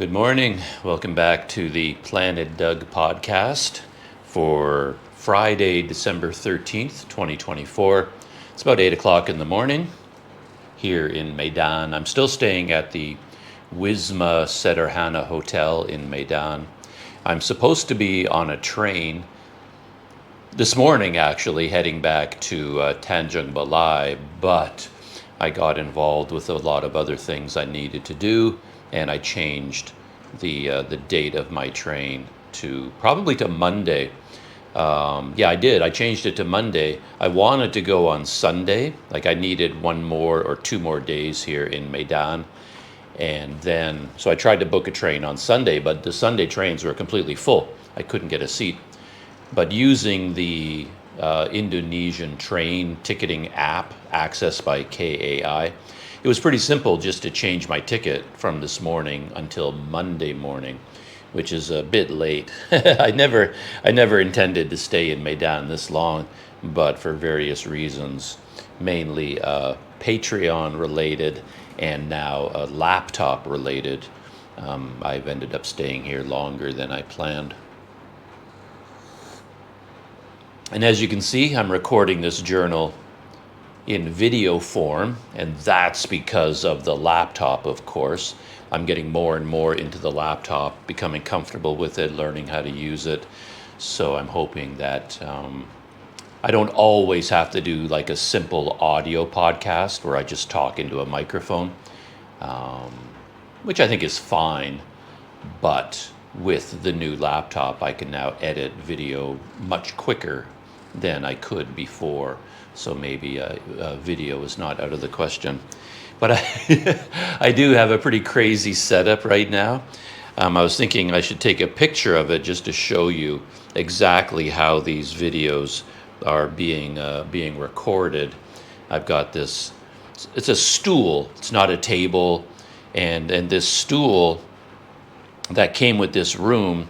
Good morning. Welcome back to the Planet Doug podcast for Friday, December 13th, 2024. It's about 8 o'clock in the morning here in Medan. I'm still staying at the Wisma Sederhana Hotel in Medan. I'm supposed to be on a train this morning, actually, heading back to Tanjung Balai, but I got involved with a lot of other things I needed to do, and I changed the date of my train to probably to Monday. Yeah, I did. I changed it to Monday. I wanted to go on Sunday. Like I needed one more or two more days here in Medan. And then, so I tried to book a train on Sunday, but the Sunday trains were completely full. I couldn't get a seat. But using the Indonesian train ticketing app, accessed by KAI, it was pretty simple just to change my ticket from this morning until Monday morning, which is a bit late. I never intended to stay in Medan this long, but for various reasons, mainly Patreon related and now laptop related, I've ended up staying here longer than I planned. And as you can see, I'm recording this journal in video form, and that's because of the laptop, of course. I'm getting more and more into the laptop, becoming comfortable with it, learning how to use it. So I'm hoping that I don't always have to do like a simple audio podcast where I just talk into a microphone, which I think is fine. But with the new laptop, I can now edit video much quicker than I could before. So maybe a video is not out of the question. But I do have a pretty crazy setup right now. I was thinking I should take a picture of it just to show you exactly how these videos are being recorded. I've got this, it's a stool, it's not a table. And this stool that came with this room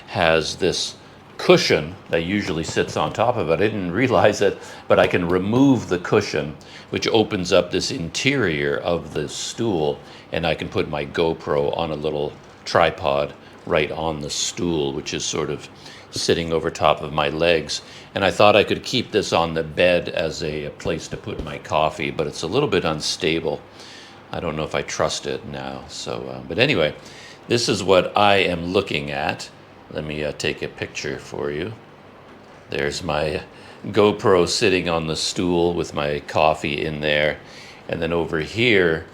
has this cushion that usually sits on top of it. I didn't realize it, but I can remove the cushion, which opens up this interior of the stool, and I can put my GoPro on a little tripod right on the stool, which is sort of sitting over top of my legs. And I thought I could keep this on the bed as a place to put my coffee, but it's a little bit unstable. I don't know if I trust it now. So, but anyway, this is what I am looking at. Let me take a picture for you. There's my GoPro sitting on the stool with my coffee in there. And then over here,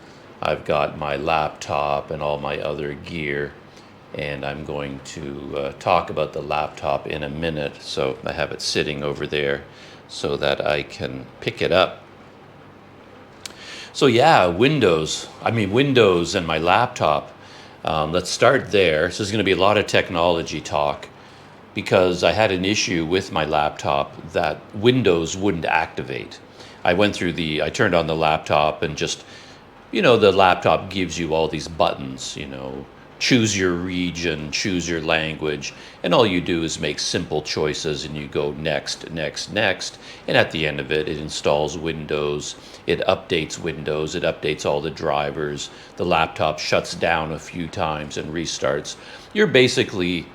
I've got my laptop and all my other gear. And I'm going to talk about the laptop in a minute. So I have it sitting over there so that I can pick it up. So yeah, Windows and my laptop. Let's start there. So there's going to be a lot of technology talk because I had an issue with my laptop that Windows wouldn't activate. I turned on the laptop and just, the laptop gives you all these buttons, choose your region, choose your language, and all you do is make simple choices and you go next, next, next, and at the end of it, it installs Windows, it updates all the drivers, the laptop shuts down a few times and restarts. You're basically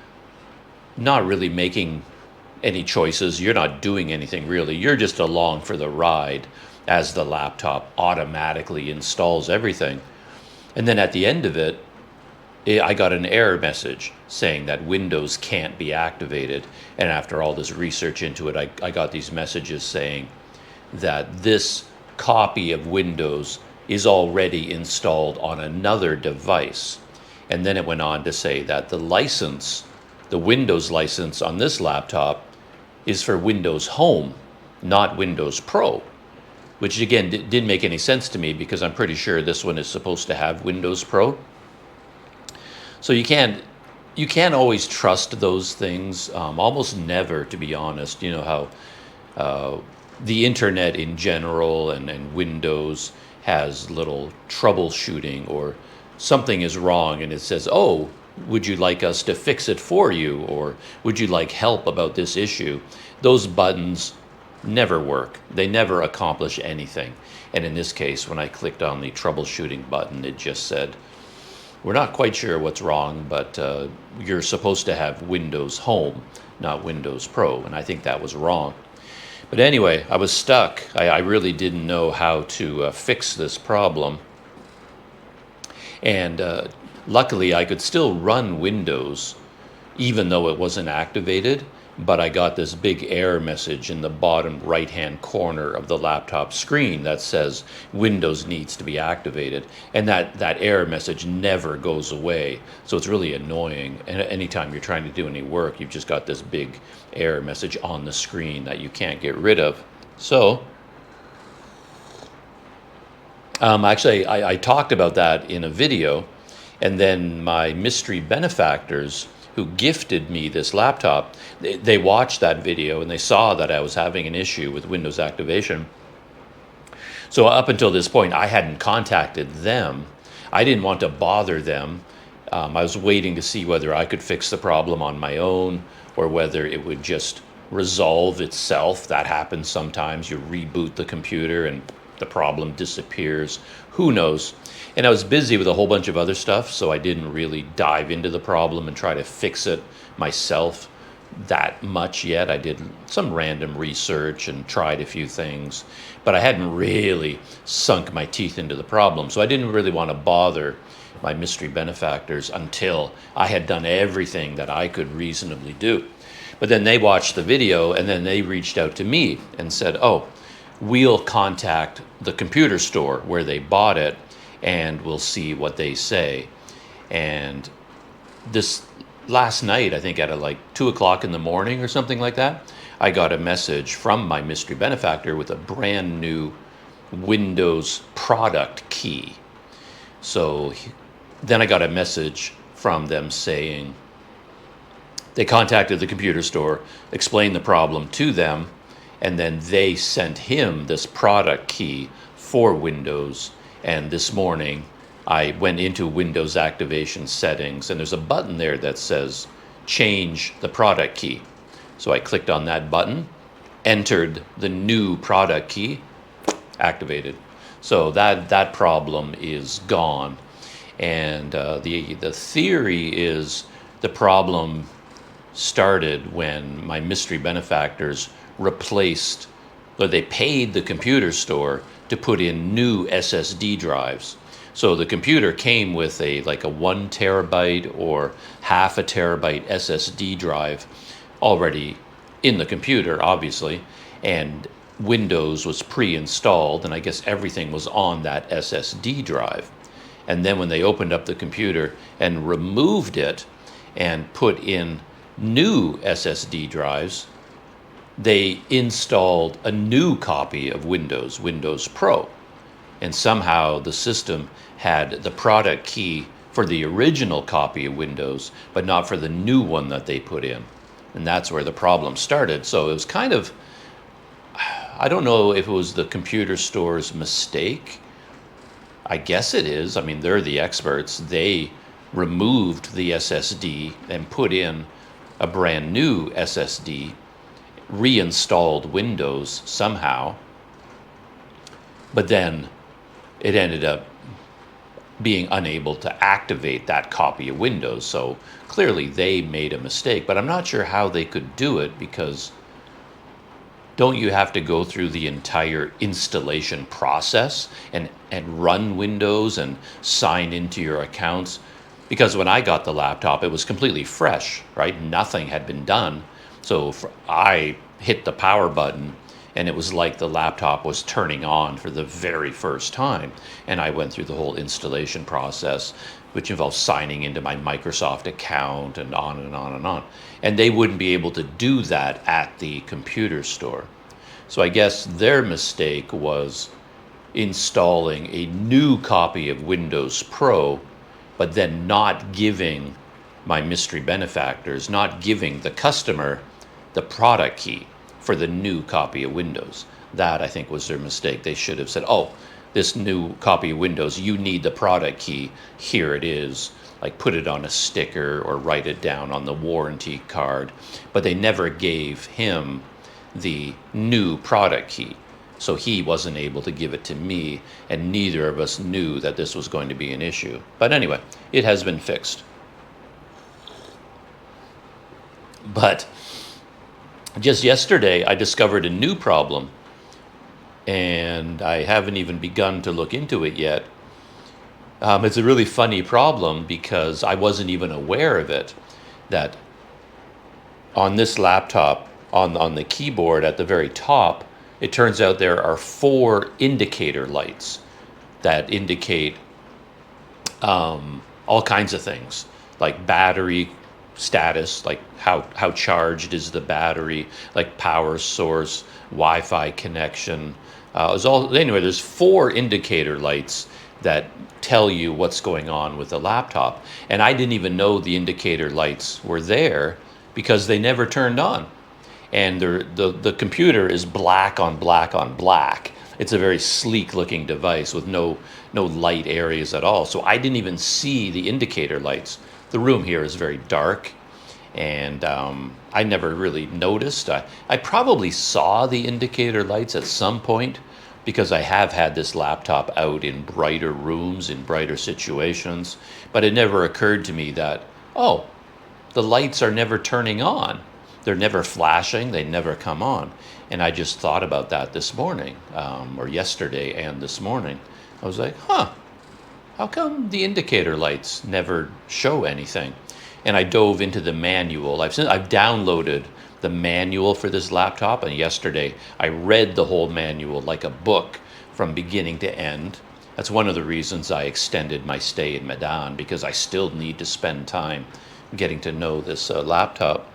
not really making any choices, you're not doing anything really, you're just along for the ride as the laptop automatically installs everything. And then at the end of it, I got an error message saying that Windows can't be activated. And after all this research into it, I got these messages saying that this copy of Windows is already installed on another device. And then it went on to say that the Windows license on this laptop is for Windows Home, not Windows Pro, which again didn't make any sense to me because I'm pretty sure this one is supposed to have Windows Pro. So you can't always trust those things, almost never, to be honest. You know how the internet in general and Windows has little troubleshooting or something is wrong and it says, oh, would you like us to fix it for you? Or would you like help about this issue? Those buttons never work. They never accomplish anything. And in this case, when I clicked on the troubleshooting button, it just said, we're not quite sure what's wrong, but you're supposed to have Windows Home, not Windows Pro, and I think that was wrong. But anyway, I was stuck. I really didn't know how to fix this problem. And luckily, I could still run Windows, even though it wasn't activated. But I got this big error message in the bottom right-hand corner of the laptop screen that says Windows needs to be activated. And that error message never goes away. So it's really annoying. And anytime you're trying to do any work, you've just got this big error message on the screen that you can't get rid of. So actually, I talked about that in a video, and then my mystery benefactors who gifted me this laptop, they watched that video and they saw that I was having an issue with Windows activation. So up until this point, I hadn't contacted them. I didn't want to bother them. I was waiting to see whether I could fix the problem on my own or whether it would just resolve itself. That happens sometimes. You reboot the computer and the problem disappears. Who knows? And I was busy with a whole bunch of other stuff, so I didn't really dive into the problem and try to fix it myself that much yet. I did some random research and tried a few things, but I hadn't really sunk my teeth into the problem. So I didn't really want to bother my mystery benefactors until I had done everything that I could reasonably do. But then they watched the video and then they reached out to me and said, oh, we'll contact the computer store where they bought it and we'll see what they say. And this last night, I think at like 2 o'clock in the morning or something like that, I got a message from my mystery benefactor with a brand new Windows product key. So then I got a message from them saying they contacted the computer store, explained the problem to them, and then they sent him this product key for Windows. And this morning, I went into Windows activation settings, and there's a button there that says change the product key. So I clicked on that button, entered the new product key, activated. So that problem is gone. And the theory is the problem started when my mystery benefactors replaced, or they paid the computer store to put in new SSD drives. So the computer came with like a 1 terabyte or half a terabyte SSD drive already in the computer, obviously, and Windows was pre-installed, and I guess everything was on that SSD drive. And then when they opened up the computer and removed it and put in new SSD drives, they installed a new copy of Windows, Windows Pro. And somehow the system had the product key for the original copy of Windows, but not for the new one that they put in. And that's where the problem started. So it was kind of, I don't know if it was the computer store's mistake. I guess it is. I mean, they're the experts. They removed the SSD and put in a brand new SSD, reinstalled Windows somehow, but then it ended up being unable to activate that copy of Windows. So clearly they made a mistake, but I'm not sure how they could do it, because don't you have to go through the entire installation process and run Windows and sign into your accounts? Because when I got the laptop, it was completely fresh, right? Nothing had been done. So I hit the power button and it was like the laptop was turning on for the very first time. And I went through the whole installation process, which involves signing into my Microsoft account and on and on and on. And they wouldn't be able to do that at the computer store. So I guess their mistake was installing a new copy of Windows Pro, but then not giving my mystery benefactors, not giving the customer the product key for the new copy of Windows. That, I think, was their mistake. They should have said, oh, this new copy of Windows, you need the product key. Here it is. Like, put it on a sticker or write it down on the warranty card. But they never gave him the new product key. So he wasn't able to give it to me, and neither of us knew that this was going to be an issue. But anyway, it has been fixed. But just yesterday, I discovered a new problem, and I haven't even begun to look into it yet. It's a really funny problem because I wasn't even aware of it, that on this laptop, on the keyboard at the very top, it turns out there are 4 indicator lights that indicate all kinds of things, like battery status, like how charged is the battery, like power source, Wi-Fi connection. Anyway, there's 4 indicator lights that tell you what's going on with the laptop. And I didn't even know the indicator lights were there because they never turned on. And the computer is black on black on black. It's a very sleek looking device with no light areas at all. So I didn't even see the indicator lights. The room here is very dark, and I never really noticed. I probably saw the indicator lights at some point because I have had this laptop out in brighter rooms, in brighter situations, but it never occurred to me that, oh, the lights are never turning on. They're never flashing, they never come on. And I just thought about that this morning, or yesterday and this morning. I was like, how come the indicator lights never show anything? And I dove into the manual. I've downloaded the manual for this laptop, and yesterday I read the whole manual like a book from beginning to end. That's one of the reasons I extended my stay in Medan, because I still need to spend time getting to know this laptop.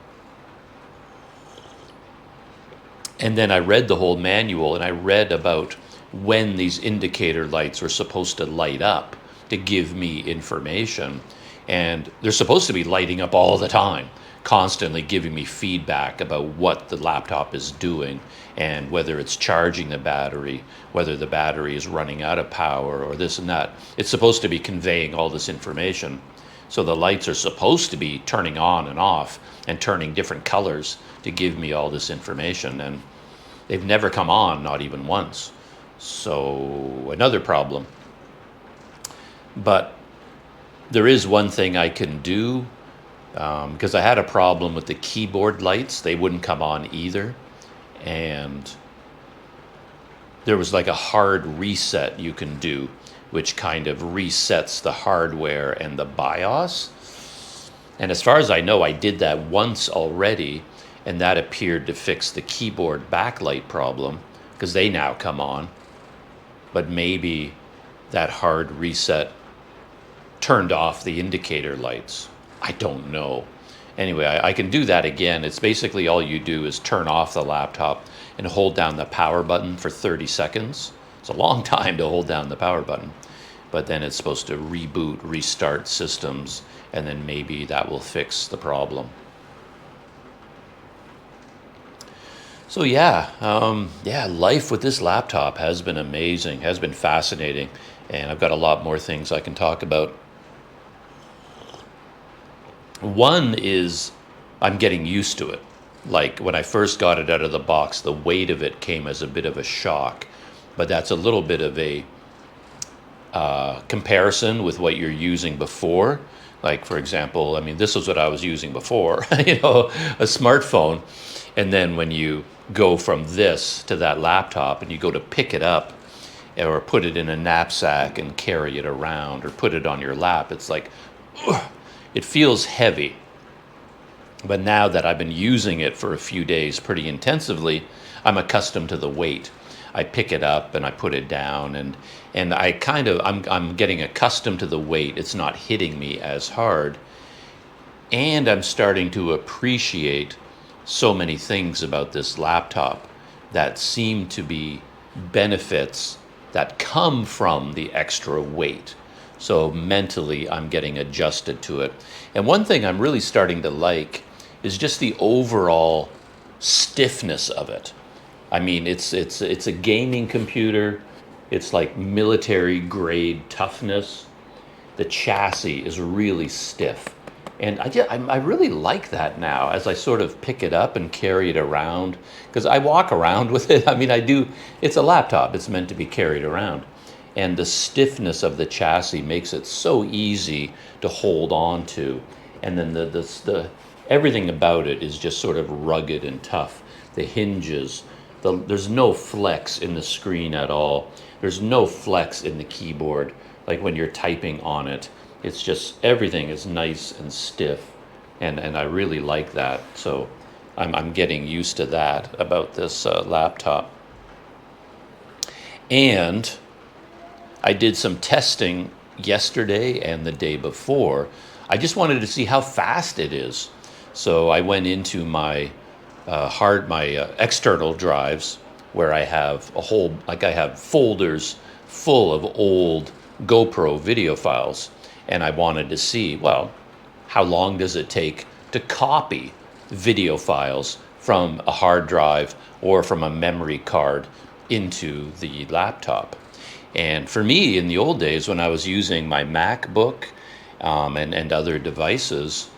And then I read the whole manual, and I read about when these indicator lights are supposed to light up to give me information. And they're supposed to be lighting up all the time, constantly giving me feedback about what the laptop is doing and whether it's charging the battery, whether the battery is running out of power or this and that. It's supposed to be conveying all this information. So the lights are supposed to be turning on and off and turning different colors to give me all this information. And they've never come on, not even once. So another problem. But there is one thing I can do, because I had a problem with the keyboard lights. They wouldn't come on either. And there was like a hard reset you can do, which kind of resets the hardware and the BIOS. And as far as I know, I did that once already, and that appeared to fix the keyboard backlight problem, because they now come on. But maybe that hard reset turned off the indicator lights. I don't know. Anyway, I can do that again. It's basically all you do is turn off the laptop and hold down the power button for 30 seconds. It's a long time to hold down the power button. But then it's supposed to reboot, restart systems, and then maybe that will fix the problem. So life with this laptop has been amazing, has been fascinating, and I've got a lot more things I can talk about. One is I'm getting used to it. Like when I first got it out of the box, the weight of it came as a bit of a shock, but that's a little bit of a comparison with what you're using before. Like, for example, I mean, this is what I was using before, a smartphone. And then when you go from this to that laptop and you go to pick it up or put it in a knapsack and carry it around or put it on your lap, it's like, it feels heavy. But now that I've been using it for a few days pretty intensively, I'm accustomed to the weight. I pick it up and I put it down, and I'm getting accustomed to the weight. It's not hitting me as hard. And I'm starting to appreciate so many things about this laptop that seem to be benefits that come from the extra weight. So mentally, I'm getting adjusted to it. And one thing I'm really starting to like is just the overall stiffness of it. I mean, it's a gaming computer. It's like military grade toughness. The chassis is really stiff. And I really like that now as I sort of pick it up and carry it around, because I walk around with it. I mean, I do, it's a laptop, it's meant to be carried around. And the stiffness of the chassis makes it so easy to hold on to. And then the everything about it is just sort of rugged and tough. The hinges, there's no flex in the screen at all. There's no flex in the keyboard, like when you're typing on it. It's just, everything is nice and stiff, and I really like that. So I'm getting used to that about this laptop. And I did some testing yesterday and the day before. I just wanted to see how fast it is. So I went into my external drives, where I have a whole, like I have folders full of old GoPro video files. And I wanted to see, well, how long does it take to copy video files from a hard drive or from a memory card into the laptop? And for me, in the old days, when I was using my MacBook and other devices,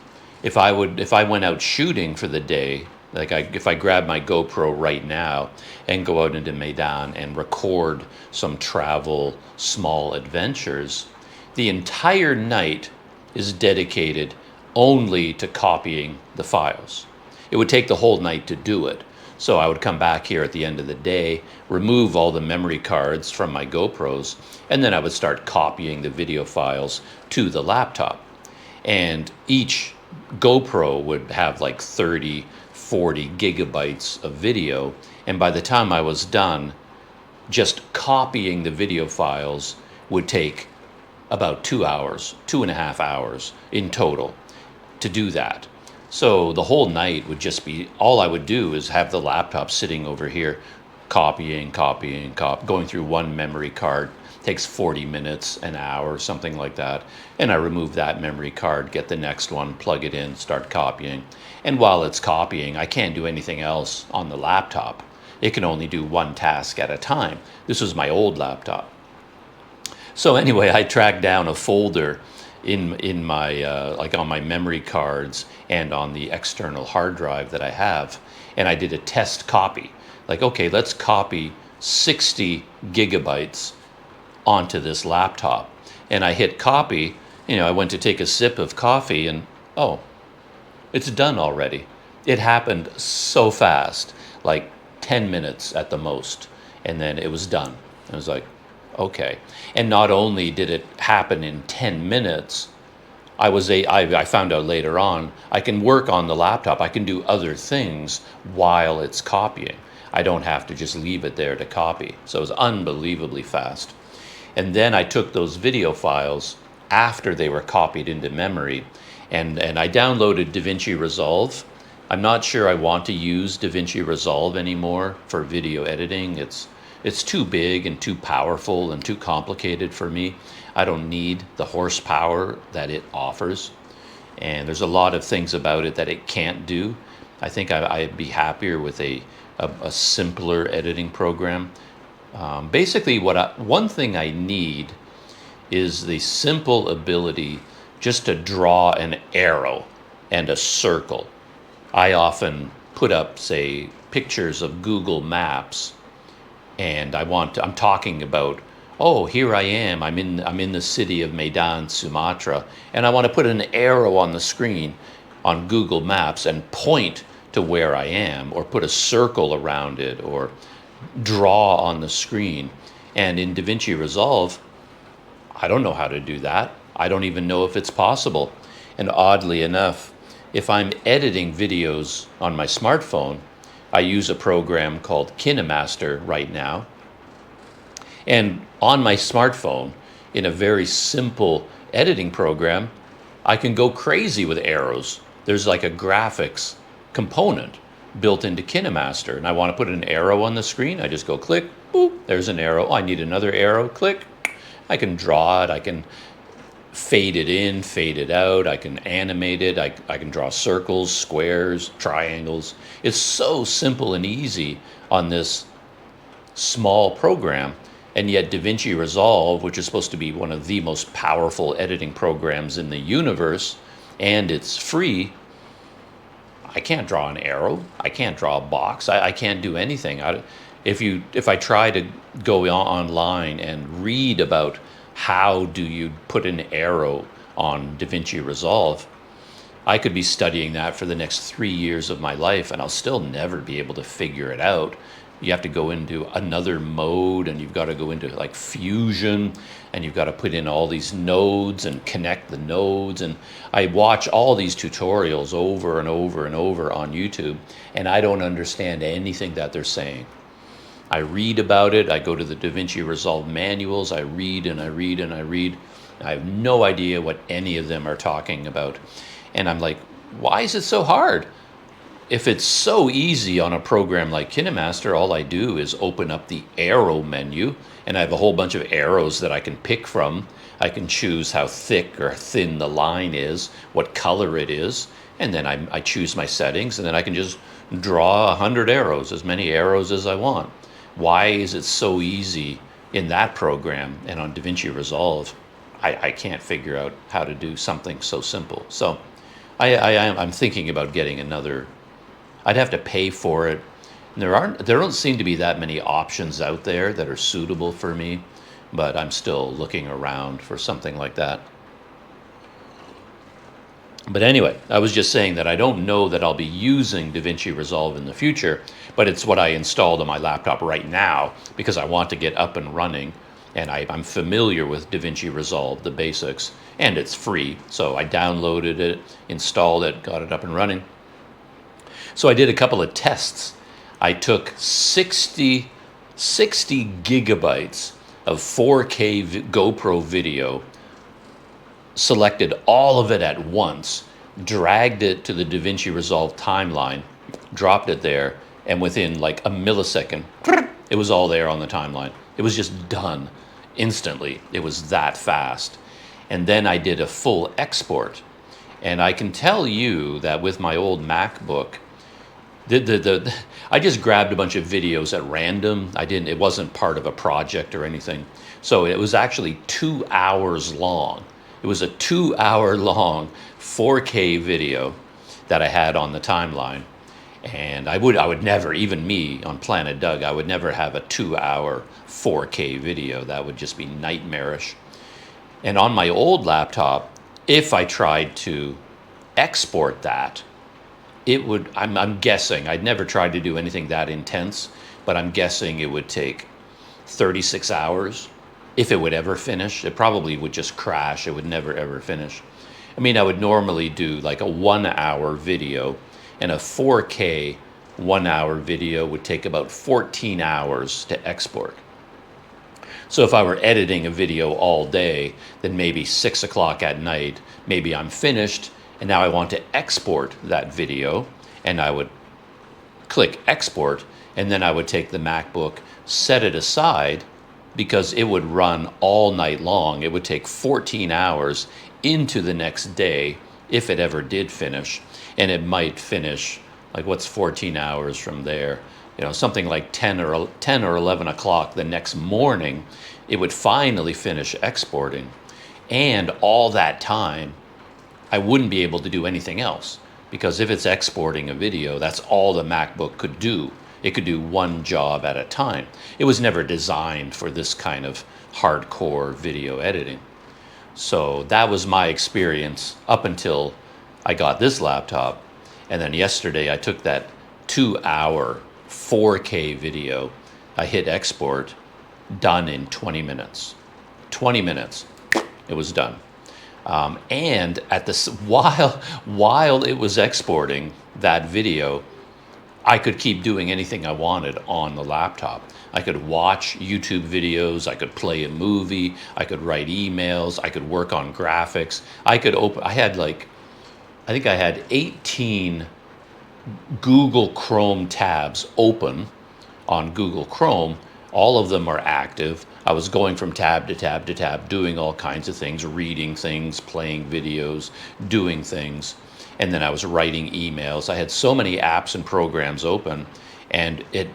if I went out shooting for the day, like if I grab my GoPro right now and go out into Medan and record some travel small adventures, the entire night is dedicated only to copying the files. It would take the whole night to do it. So I would come back here at the end of the day, remove all the memory cards from my GoPros, and then I would start copying the video files to the laptop. And each GoPro would have like 30, 40 gigabytes of video. And by the time I was done, just copying the video files would take about 2 hours, 2.5 hours in total to do that. So the whole night would just be, all I would do is have the laptop sitting over here, copying, going through one memory card. Takes 40 minutes, an hour, something like that. And I remove that memory card, get the next one, plug it in, start copying. And while it's copying, I can't do anything else on the laptop. It can only do one task at a time. This was my old laptop. So anyway, I tracked down a folder in my like on my memory cards and on the external hard drive that I have, and I did a test copy. Like, okay, let's copy 60 gigabytes onto this laptop. And I hit copy. I went to take a sip of coffee, and oh, it's done already. It happened so fast, like 10 minutes at the most, and then it was done. I was like, okay. And not only did it happen in 10 minutes, I found out later on, I can work on the laptop. I can do other things while it's copying. I don't have to just leave it there to copy. So it was unbelievably fast. And then I took those video files after they were copied into memory, and I downloaded DaVinci Resolve. I'm not sure I want to use DaVinci Resolve anymore for video editing. It's too big and too powerful and too complicated for me. I don't need the horsepower that it offers. And there's a lot of things about it that it can't do. I think I'd be happier with a simpler editing program. Basically, one thing I need is the simple ability just to draw an arrow and a circle. I often put up, say, pictures of Google Maps, and I'm talking about, oh, here I am. I'm in the city of Medan, Sumatra, and I want to put an arrow on the screen on Google Maps and point to where I am, or put a circle around it, or draw on the screen. And in DaVinci Resolve, I don't know how to do that. I don't even know if it's possible. And oddly enough, if I'm editing videos on my smartphone, I use a program called KineMaster right now. And on my smartphone, in a very simple editing program, I can go crazy with arrows. There's like a graphics component built into KineMaster, and I want to put an arrow on the screen. I just go click, boop, there's an arrow. Oh, I need another arrow, click. I can draw it, I can fade it in, fade it out, I can animate it, I can draw circles, squares, triangles. It's so simple and easy on this small program, and yet DaVinci Resolve, which is supposed to be one of the most powerful editing programs in the universe, and it's free, I can't draw an arrow. I can't draw a box. I can't do anything. If I try to go online and read about how do you put an arrow on DaVinci Resolve, I could be studying that for the next 3 years of my life, and I'll still never be able to figure it out. You have to go into another mode, and you've got to go into like fusion, and you've got to put in all these nodes and connect the nodes. And I watch all these tutorials over and over and over on YouTube, and I don't understand anything that they're saying. I read about it. I go to the DaVinci Resolve manuals. I read and I read and I read. I have no idea what any of them are talking about. And I'm like, why is it so hard? If it's so easy on a program like KineMaster, all I do is open up the arrow menu, and I have a whole bunch of arrows that I can pick from. I can choose how thick or thin the line is, what color it is, and then I choose my settings, and then I can just draw 100 arrows, as many arrows as I want. Why is it so easy in that program, and on DaVinci Resolve, I can't figure out how to do something so simple. So I'm thinking about getting another. I'd have to pay for it. And there don't seem to be that many options out there that are suitable for me, but I'm still looking around for something like that. But anyway, I was just saying that I don't know that I'll be using DaVinci Resolve in the future, but it's what I installed on my laptop right now because I want to get up and running, and I'm familiar with DaVinci Resolve, the basics, and it's free. So I downloaded it, installed it, got it up and running. So I did a couple of tests. I took 60 gigabytes of 4K GoPro video, selected all of it at once, dragged it to the DaVinci Resolve timeline, dropped it there, and within like a millisecond, it was all there on the timeline. It was just done instantly. It was that fast. And then I did a full export. And I can tell you that with my old MacBook, I just grabbed a bunch of videos at random. It wasn't part of a project or anything. So it was actually 2 hours long. It was a 2-hour long 4K video that I had on the timeline. And I would never, even me on Planet Doug, I would never have a 2-hour 4K video. That would just be nightmarish. And on my old laptop, if I tried to export that, it would, I'm guessing, I'd never tried to do anything that intense, but I'm guessing it would take 36 hours if it would ever finish. It probably would just crash. It would never, ever finish. I mean, I would normally do like a 1-hour video, and a 4K 1-hour video would take about 14 hours to export. So if I were editing a video all day, then maybe 6 o'clock at night, maybe I'm finished, and now I want to export that video, and I would click export, and then I would take the MacBook, set it aside, because it would run all night long. It would take 14 hours into the next day if it ever did finish, and it might finish, like what's 14 hours from there? You know, something like 10 or 11 o'clock the next morning, it would finally finish exporting. And all that time, I wouldn't be able to do anything else, because if it's exporting a video, that's all the MacBook could do. It could do one job at a time. It was never designed for this kind of hardcore video editing. So that was my experience up until I got this laptop. And then yesterday I took that 2-hour 4K video, I hit export, done in 20 minutes. 20 minutes, it was done. And at this, while it was exporting that video, I could keep doing anything I wanted on the laptop. I could watch YouTube videos, I could play a movie, I could write emails, I could work on graphics. I think I had 18 Google Chrome tabs open on Google Chrome. All of them are active. I was going from tab to tab to tab, doing all kinds of things, reading things, playing videos, doing things. And then I was writing emails. I had so many apps and programs open, and it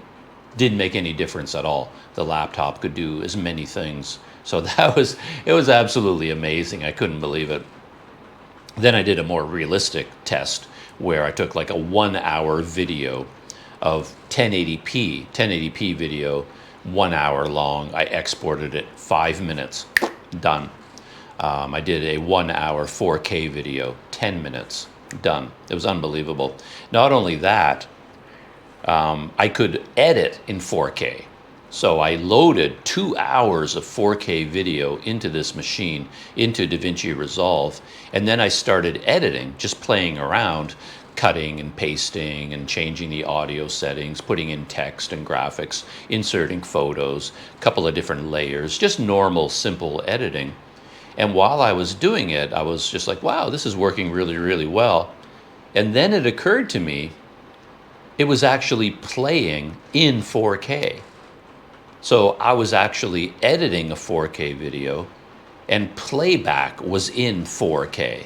didn't make any difference at all. The laptop could do as many things. So it was absolutely amazing. I couldn't believe it. Then I did a more realistic test where I took like a 1 hour video of 1080p video, 1 hour long. I exported it 5 minutes, done. I did a 1 hour 4K video, 10 minutes, done. It was unbelievable. Not only that, I could edit in 4K. So I loaded 2 hours of 4K video into this machine, into DaVinci Resolve, and then I started editing, just playing around, cutting and pasting and changing the audio settings, putting in text and graphics, inserting photos, a couple of different layers, just normal, simple editing. And while I was doing it, I was just like, wow, this is working really, really well. And then it occurred to me, it was actually playing in 4K. So I was actually editing a 4K video and playback was in 4K.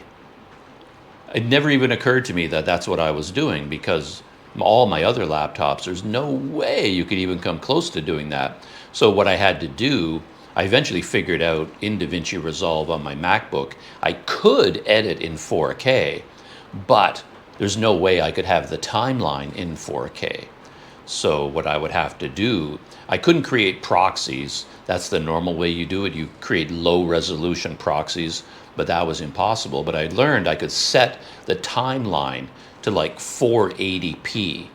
It never even occurred to me that that's what I was doing, because all my other laptops, there's no way you could even come close to doing that. So what I had to do, I eventually figured out in DaVinci Resolve on my MacBook, I could edit in 4K, but there's no way I could have the timeline in 4K. So what I would have to do, I couldn't create proxies. That's the normal way you do it. You create low resolution proxies, but that was impossible. But I learned I could set the timeline to like 480p.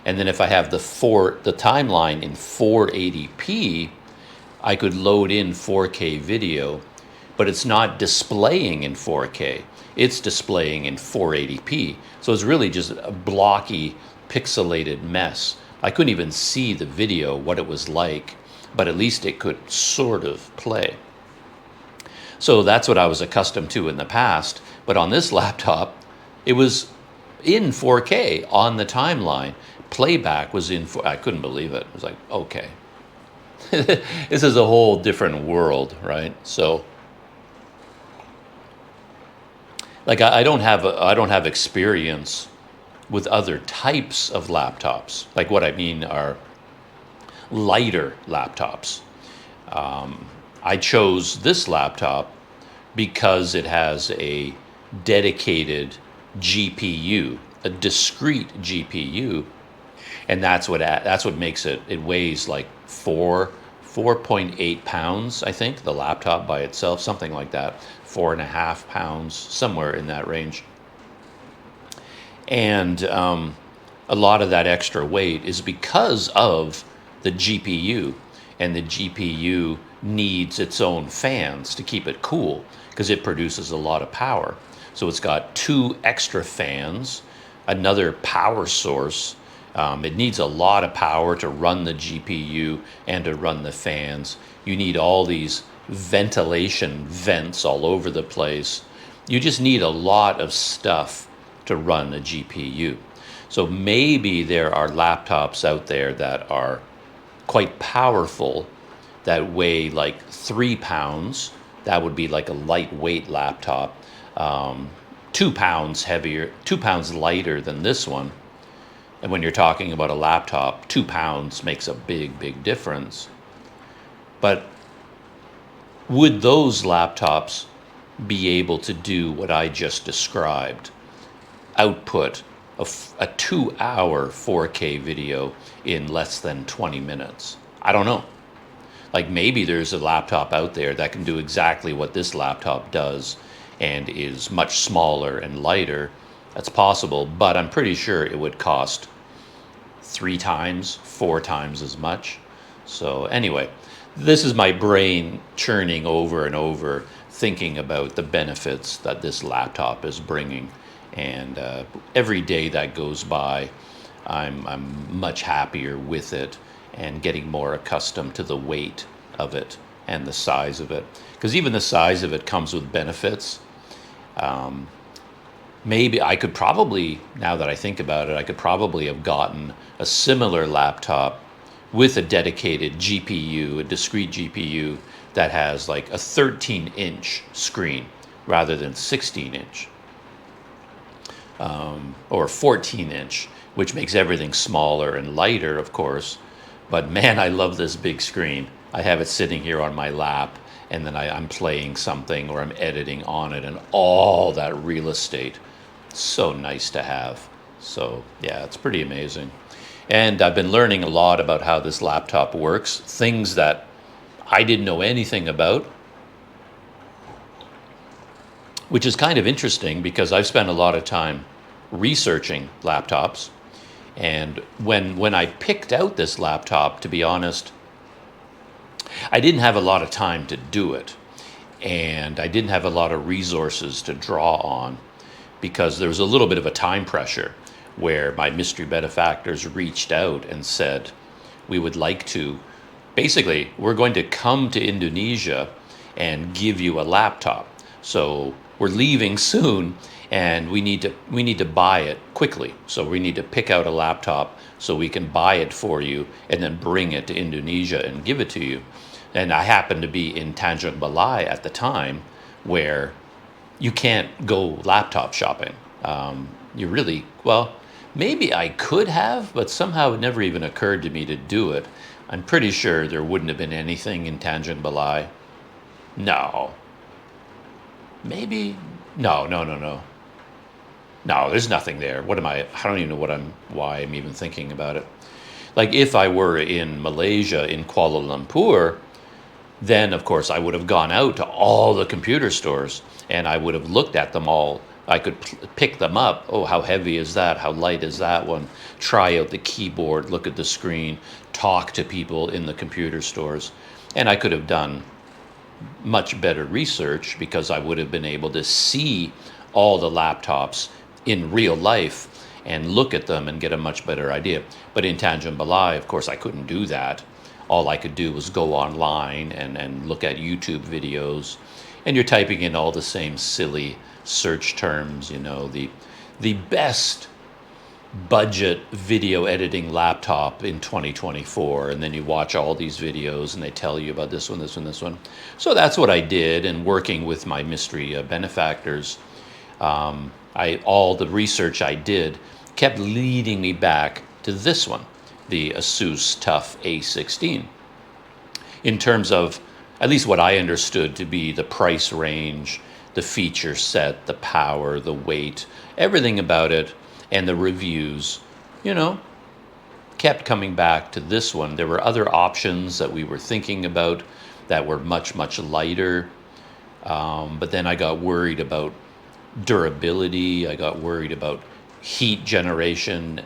And then if I have the timeline in 480p, I could load in 4K video, but it's not displaying in 4K. It's displaying in 480p. So it's really just a blocky, pixelated mess. I couldn't even see the video, what it was like, but at least it could sort of play. So that's what I was accustomed to in the past. But on this laptop, it was in 4K on the timeline. Playback was in, I couldn't believe it. I was like, okay. This is a whole different world, right? So, like, I don't have experience with other types of laptops. Like, what I mean are lighter laptops. I chose this laptop because it has a dedicated GPU, a discrete GPU, and that's what makes it. It weighs like 4.8 pounds, I think, the laptop by itself, something like that, 4.5 pounds, somewhere in that range. And a lot of that extra weight is because of the GPU, and the GPU needs its own fans to keep it cool because it produces a lot of power. So it's got 2 extra fans, another power source. It needs a lot of power to run the GPU and to run the fans. You need all these ventilation vents all over the place. You just need a lot of stuff to run a GPU. So maybe there are laptops out there that are quite powerful that weigh like 3 pounds. That would be like a lightweight laptop. 2 pounds heavier, 2 pounds lighter than this one. And when you're talking about a laptop, 2 pounds makes a big, big difference. But would those laptops be able to do what I just described? Output a 2-hour 4K video in less than 20 minutes? I don't know. Like, maybe there's a laptop out there that can do exactly what this laptop does and is much smaller and lighter. That's possible, but I'm pretty sure it would cost 3 times, 4 times as much. So anyway, this is my brain churning over and over, thinking about the benefits that this laptop is bringing. And every day that goes by, I'm much happier with it and getting more accustomed to the weight of it and the size of it. Because even the size of it comes with benefits. Maybe I could probably, now that I think about it, I could probably have gotten a similar laptop with a dedicated GPU, a discrete GPU that has like a 13-inch screen rather than 16-inch. Or 14-inch, which makes everything smaller and lighter, of course. But man, I love this big screen. I have it sitting here on my lap, and then I'm playing something or I'm editing on it, and all that real estate. So nice to have. So yeah, it's pretty amazing. And I've been learning a lot about how this laptop works, things that I didn't know anything about, which is kind of interesting because I've spent a lot of time researching laptops. And when I picked out this laptop, to be honest, I didn't have a lot of time to do it. And I didn't have a lot of resources to draw on because there was a little bit of a time pressure where my mystery benefactors reached out and said, we would like to, basically, we're going to come to Indonesia and give you a laptop. So we're leaving soon, and we need to buy it quickly. So we need to pick out a laptop so we can buy it for you and then bring it to Indonesia and give it to you. And I happened to be in Tanjung Balai at the time, where you can't go laptop shopping. You really, well, maybe I could have, but somehow it never even occurred to me to do it. I'm pretty sure there wouldn't have been anything in Tanjung Balai. No. Maybe, no. No, there's nothing there. I don't even know why I'm even thinking about it. Like if I were in Malaysia, in Kuala Lumpur, then of course I would have gone out to all the computer stores and I would have looked at them all. I could pick them up. Oh, how heavy is that? How light is that one? Try out the keyboard, look at the screen, talk to people in the computer stores. And I could have done much better research because I would have been able to see all the laptops in real life and look at them and get a much better idea. But in Tanjung Balai, of course, I couldn't do that. All I could do was go online and look at YouTube videos. And you're typing in all the same silly search terms, the best budget video editing laptop in 2024, and then you watch all these videos and they tell you about this one, this one, this one. So that's what I did, and working with my mystery benefactors, all the research I did kept leading me back to this one, the Asus TUF A16. In terms of at least what I understood to be the price range, the feature set, the power, the weight, everything about it, and the reviews, kept coming back to this one. There were other options that we were thinking about that were much, much lighter. But then I got worried about durability. I got worried about heat generation,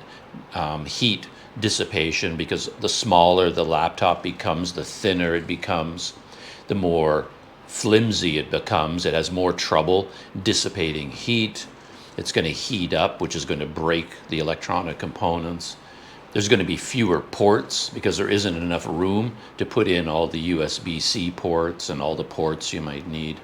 heat dissipation, because the smaller the laptop becomes, the thinner it becomes, the more flimsy it becomes. It has more trouble dissipating heat. It's going to heat up, which is going to break the electronic components. There's going to be fewer ports because there isn't enough room to put in all the USB-C ports and all the ports you might need.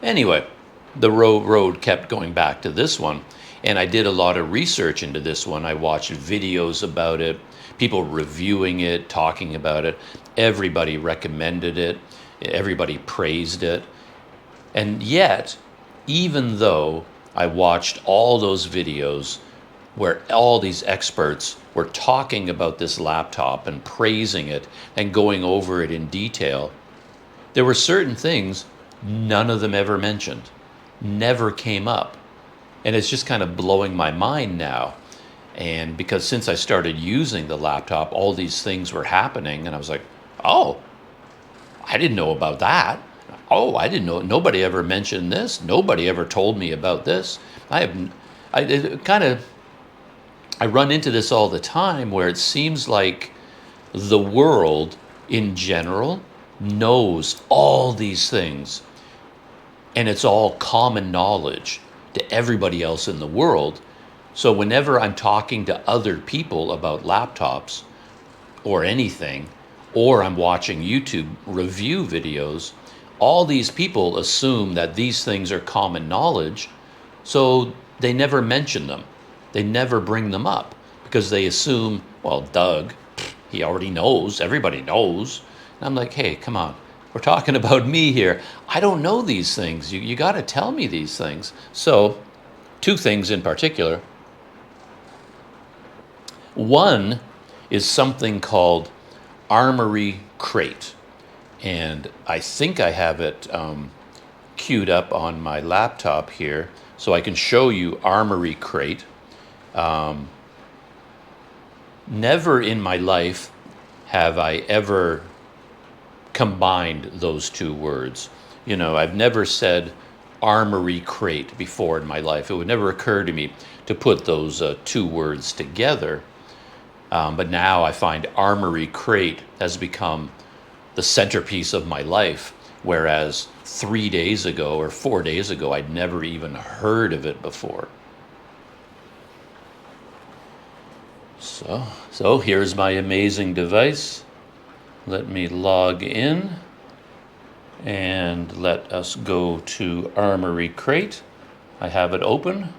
Anyway, the road kept going back to this one, and I did a lot of research into this one. I watched videos about it, people reviewing it, talking about it. Everybody recommended it. Everybody praised it. And yet, even though I watched all those videos where all these experts were talking about this laptop and praising it and going over it in detail, there were certain things none of them ever mentioned, never came up. And it's just kind of blowing my mind now. And because since I started using the laptop, all these things were happening, and I was like, oh, I didn't know about that. Oh, I didn't know. Nobody ever mentioned this. Nobody ever told me about this. I run into this all the time, where it seems like the world in general knows all these things, and it's all common knowledge to everybody else in the world. So whenever I'm talking to other people about laptops or anything, or I'm watching YouTube review videos, all these people assume that these things are common knowledge, so they never mention them. They never bring them up because they assume, well, Doug, he already knows, everybody knows. And I'm like, hey, come on, we're talking about me here. I don't know these things. You got to tell me these things. So, two things in particular. One is something called Armory Crate. And I think I have it queued up on my laptop here, so I can show you Armory Crate. Never in my life have I ever combined those two words. You know, I've never said Armory Crate before in my life. It would never occur to me to put those two words together. But now I find Armory Crate has become the centerpiece of my life, whereas 3 days ago or 4 days ago, I'd never even heard of it before. So here's my amazing device. Let me log in and let us go to Armory Crate. I have it open,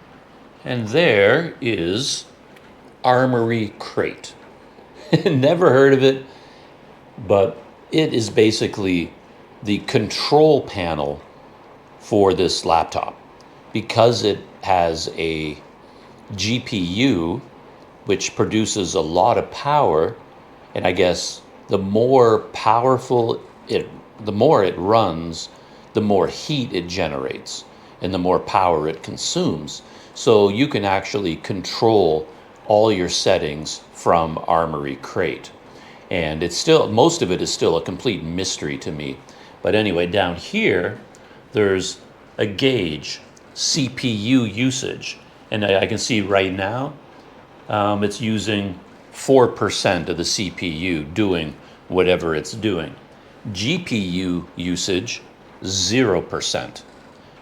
and there is Armory Crate. Never heard of it, but it is basically the control panel for this laptop. Because it has a GPU, which produces a lot of power, and I guess the more powerful the more it runs, the more heat it generates, and the more power it consumes. So you can actually control all your settings from Armory Crate. And it's still, most of it is still a complete mystery to me. But anyway, down here, there's a gauge, CPU usage. And I can see right now, it's using 4% of the CPU doing whatever it's doing. GPU usage, 0%.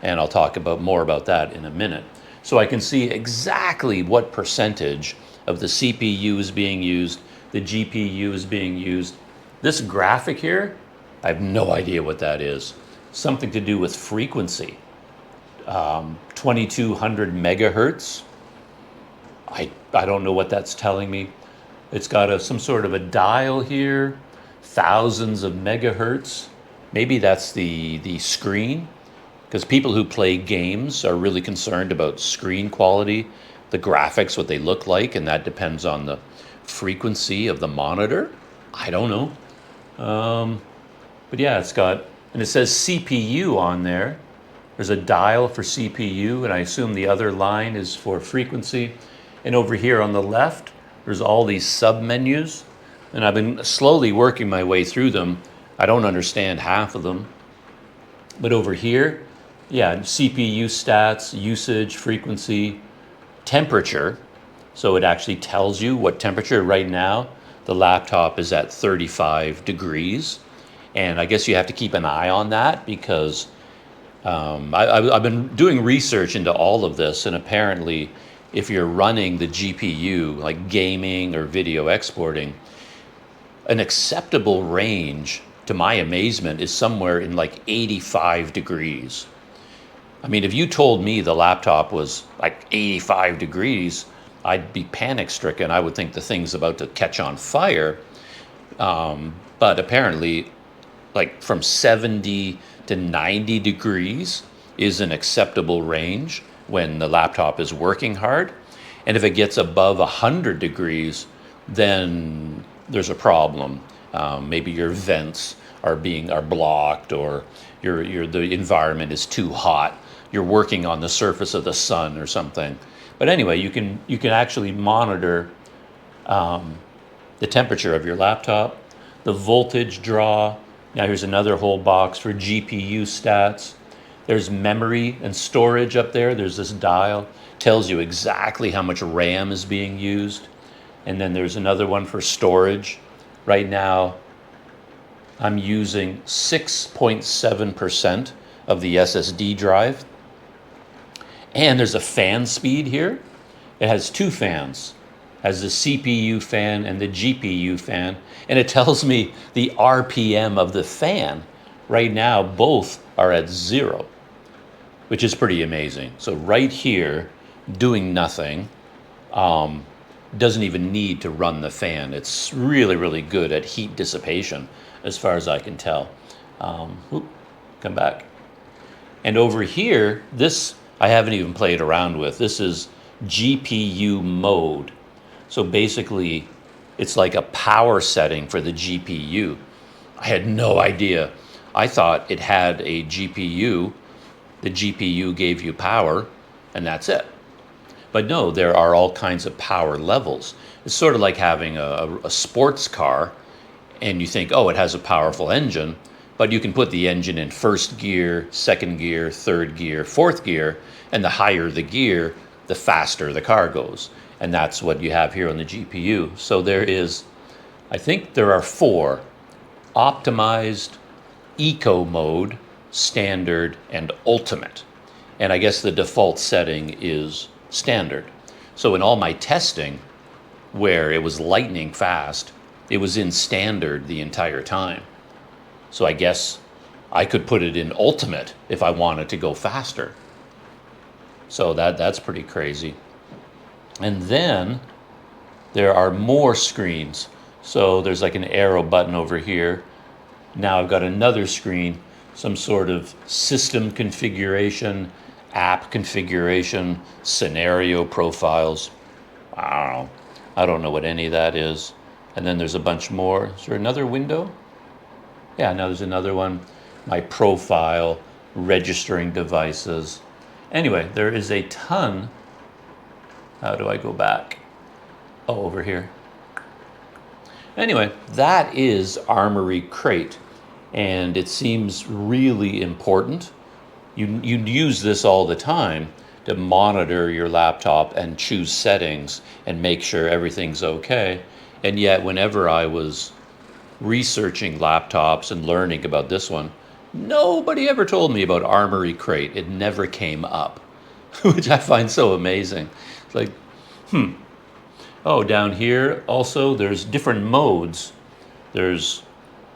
And I'll talk more about that in a minute. So I can see exactly what percentage of the CPU is being used, the GPU is being used. This graphic here, I have no idea what that is. Something to do with frequency. 2200 megahertz. I don't know what that's telling me. It's got some sort of a dial here, thousands of megahertz. Maybe that's the screen, because people who play games are really concerned about screen quality, the graphics, what they look like, and that depends on the frequency of the monitor. I don't know. But yeah, it's got, and it says CPU on there. There's a dial for CPU, and I assume the other line is for frequency. And over here on the left, there's all these sub-menus, and I've been slowly working my way through them. I don't understand half of them. But over here, yeah, CPU stats, usage, frequency, temperature. So it actually tells you what temperature. Right now, the laptop is at 35 degrees. And I guess you have to keep an eye on that, because I've been doing research into all of this, and apparently if you're running the GPU, like gaming or video exporting, an acceptable range, to my amazement, is somewhere in like 85 degrees. I mean, if you told me the laptop was like 85 degrees, I'd be panic stricken. I would think the thing's about to catch on fire. But apparently, like from 70 to 90 degrees is an acceptable range when the laptop is working hard. And if it gets above 100 degrees, then there's a problem. Maybe your vents are blocked, or the environment is too hot. You're working on the surface of the sun or something. But anyway, you can actually monitor the temperature of your laptop, the voltage draw. Now here's another whole box for GPU stats. There's memory and storage up there. There's this dial, tells you exactly how much RAM is being used. And then there's another one for storage. Right now, I'm using 6.7% of the SSD drive. And there's a fan speed here. It has two fans. It has the CPU fan and the GPU fan. And it tells me the RPM of the fan. Right now, both are at 0, which is pretty amazing. So right here, doing nothing, doesn't even need to run the fan. It's really, really good at heat dissipation, as far as I can tell. Come back. And over here, this I haven't even played around with. This is GPU mode. So basically, it's like a power setting for the GPU. I had no idea. I thought it had a GPU. The GPU gave you power, and that's it. But no, there are all kinds of power levels. It's sort of like having a sports car, and you think, oh, it has a powerful engine, but you can put the engine in first gear, second gear, third gear, fourth gear, and the higher the gear, the faster the car goes. And that's what you have here on the GPU. So there is, I think there are 4: optimized, eco mode, standard, and ultimate. And I guess the default setting is standard. So in all my testing, where it was lightning fast, it was in standard the entire time. So I guess I could put it in ultimate if I wanted to go faster. So that's pretty crazy. And then there are more screens. So there's like an arrow button over here. Now I've got another screen, some sort of system configuration, app configuration, scenario profiles. I don't know what any of that is. And then there's a bunch more. Is there another window? Yeah, now there's another one. My profile, registering devices. Anyway, there is a ton. How do I go back? Oh, over here. Anyway, that is Armory Crate, and it seems really important. You use this all the time to monitor your laptop and choose settings and make sure everything's okay. And yet, whenever I was researching laptops and learning about this one, nobody ever told me about Armory Crate. It never came up, which I find so amazing. It's like, Oh, down here also there's different modes. There's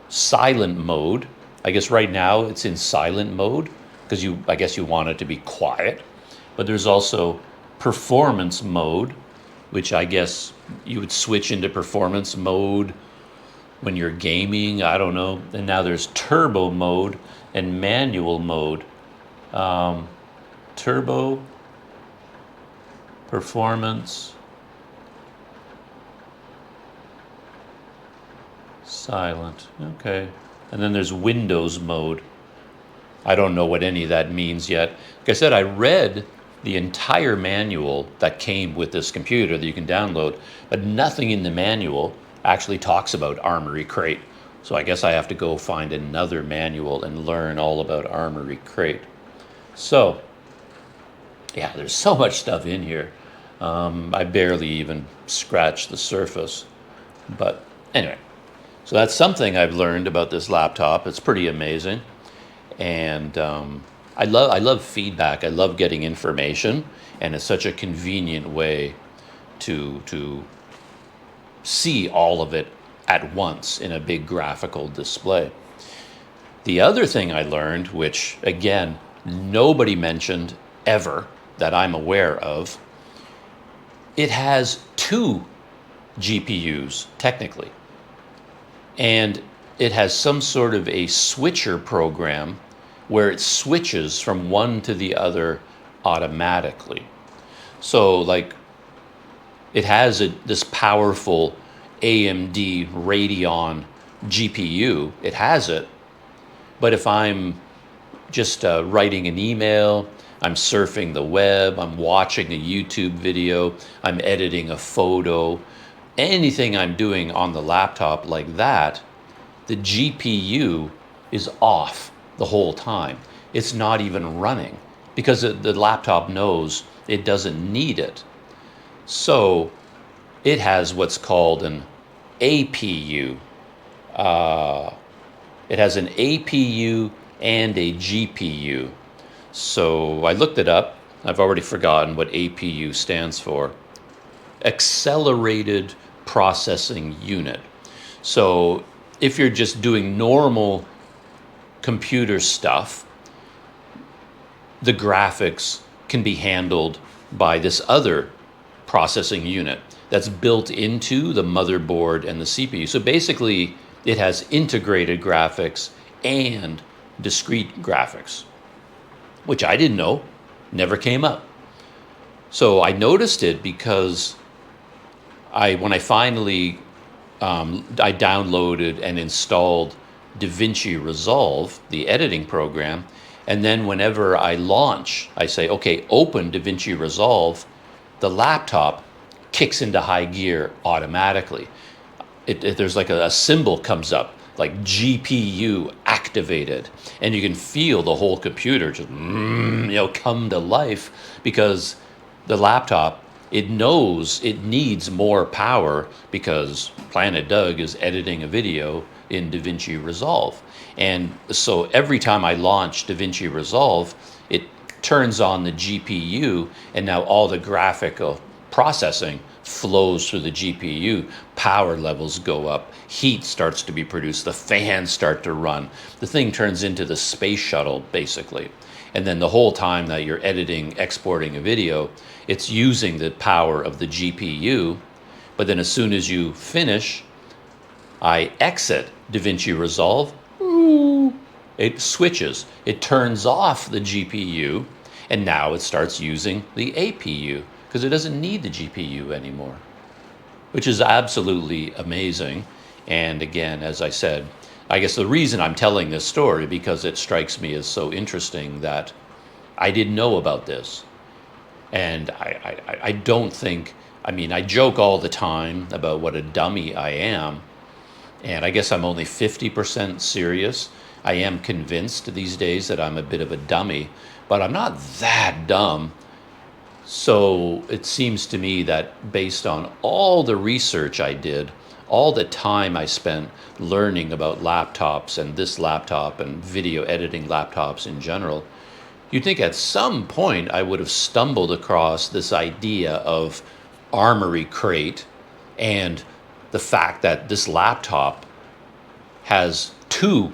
silent mode. I guess right now it's in silent mode because I guess you want it to be quiet. But there's also performance mode, which I guess you would switch into performance mode when you're gaming. I don't know. And now there's turbo mode and manual mode. Turbo, performance, silent. Okay. And then there's Windows mode. I don't know what any of that means yet. Like I said, I read the entire manual that came with this computer that you can download, but nothing in the manual actually talks about Armory Crate. So I guess I have to go find another manual and learn all about Armory Crate. So, yeah, there's so much stuff in here. I barely even scratched the surface. But anyway, so that's something I've learned about this laptop. It's pretty amazing. And I love feedback. I love getting information, and it's such a convenient way to see all of it at once in a big graphical display. The other thing I learned, which again nobody mentioned ever that I'm aware of, it has 2 GPUs technically, and it has some sort of a switcher program where it switches from one to the other automatically. So like it has this powerful AMD Radeon GPU, it has it, but if I'm just writing an email, I'm surfing the web, I'm watching a YouTube video, I'm editing a photo, anything I'm doing on the laptop like that, the GPU is off the whole time. It's not even running because the laptop knows it doesn't need it. So it has what's called an APU. It has an APU and a GPU. So I looked it up. I've already forgotten what APU stands for. Accelerated Processing Unit. So if you're just doing normal computer stuff, the graphics can be handled by this other processing unit that's built into the motherboard and the CPU. So basically, it has integrated graphics and discrete graphics, which I didn't know, never came up. So I noticed it because when I finally I downloaded and installed DaVinci Resolve, the editing program, and then whenever I launch, I say, okay, open DaVinci Resolve, the laptop kicks into high gear automatically. There's like a symbol comes up, like GPU activated, and you can feel the whole computer just come to life, because the laptop, it knows it needs more power because Planet Doug is editing a video in DaVinci Resolve. And so every time I launch DaVinci Resolve, it turns on the GPU, and now all the graphical processing flows through the GPU. Power levels go up, heat starts to be produced, the fans start to run. The thing turns into the space shuttle, basically. And then the whole time that you're editing, exporting a video, it's using the power of the GPU. But then as soon as you finish, I exit DaVinci Resolve, it switches. It turns off the GPU, and now it starts using the APU, because it doesn't need the GPU anymore, which is absolutely amazing. And again, as I said, I guess the reason I'm telling this story, because it strikes me as so interesting that I didn't know about this. And I don't think, I mean, I joke all the time about what a dummy I am, and I guess I'm only 50% serious. I am convinced these days that I'm a bit of a dummy, but I'm not that dumb. So it seems to me that based on all the research I did, all the time I spent learning about laptops and this laptop and video editing laptops in general, you'd think at some point I would have stumbled across this idea of Armory Crate and the fact that this laptop has two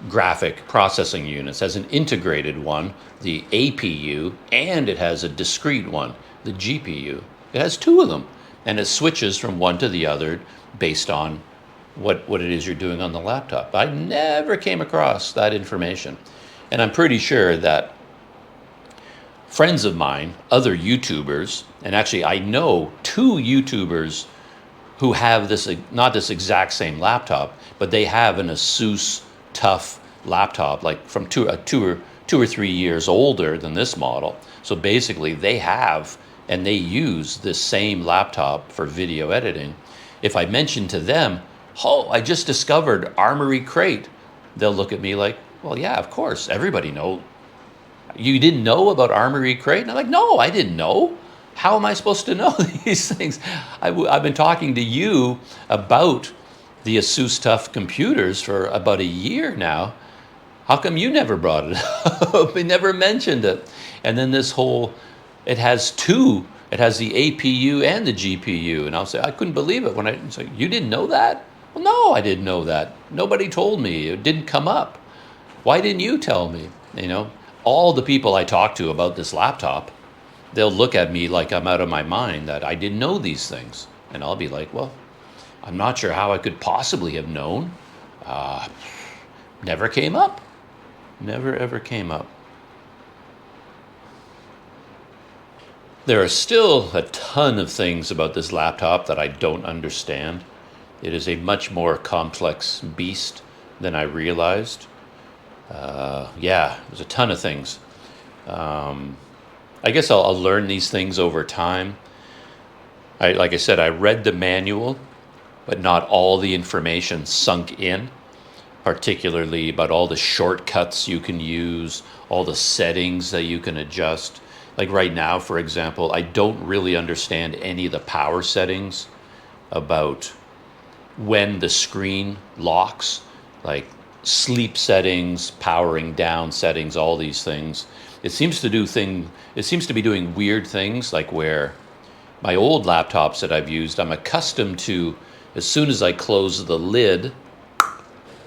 graphic processing units, has an integrated one, the APU, and it has a discrete one, the GPU. It has two of them, and it switches from one to the other based on what it is you're doing on the laptop. I never came across that information. And I'm pretty sure that friends of mine, other YouTubers, and actually I know two YouTubers who have this, not this exact same laptop, but they have an Asus TUF laptop, like from two or 3 years older than this model. So basically they have, and they use this same laptop for video editing. If I mention to them, oh, I just discovered Armory Crate, they'll look at me like, well, yeah, of course, everybody knows. You didn't know about Armory Crate? And I'm like, no, I didn't know. How am I supposed to know these things? I've been talking to you about the Asus TUF computers for about a year now. How come you never brought it up? You never mentioned it. And then this whole, it has two. It has the APU and the GPU. And I'll say, I couldn't believe it when I say, you didn't know that? Well, no, I didn't know that. Nobody told me. It didn't come up. Why didn't you tell me? You know, all the people I talk to about this laptop, they'll look at me like I'm out of my mind that I didn't know these things. And I'll be like, well, I'm not sure how I could possibly have known. Never came up. Never, ever came up. There are still a ton of things about this laptop that I don't understand. It is a much more complex beast than I realized. Yeah, there's a ton of things. I guess I'll learn these things over time. Like I said, I read the manual, but not all the information sunk in, particularly about all the shortcuts you can use, all the settings that you can adjust. Like right now, for example, I don't really understand any of the power settings about when the screen locks, like sleep settings, powering down settings, all these things. It seems to be doing weird things, like where my old laptops that I've used, I'm accustomed to, as soon as I close the lid,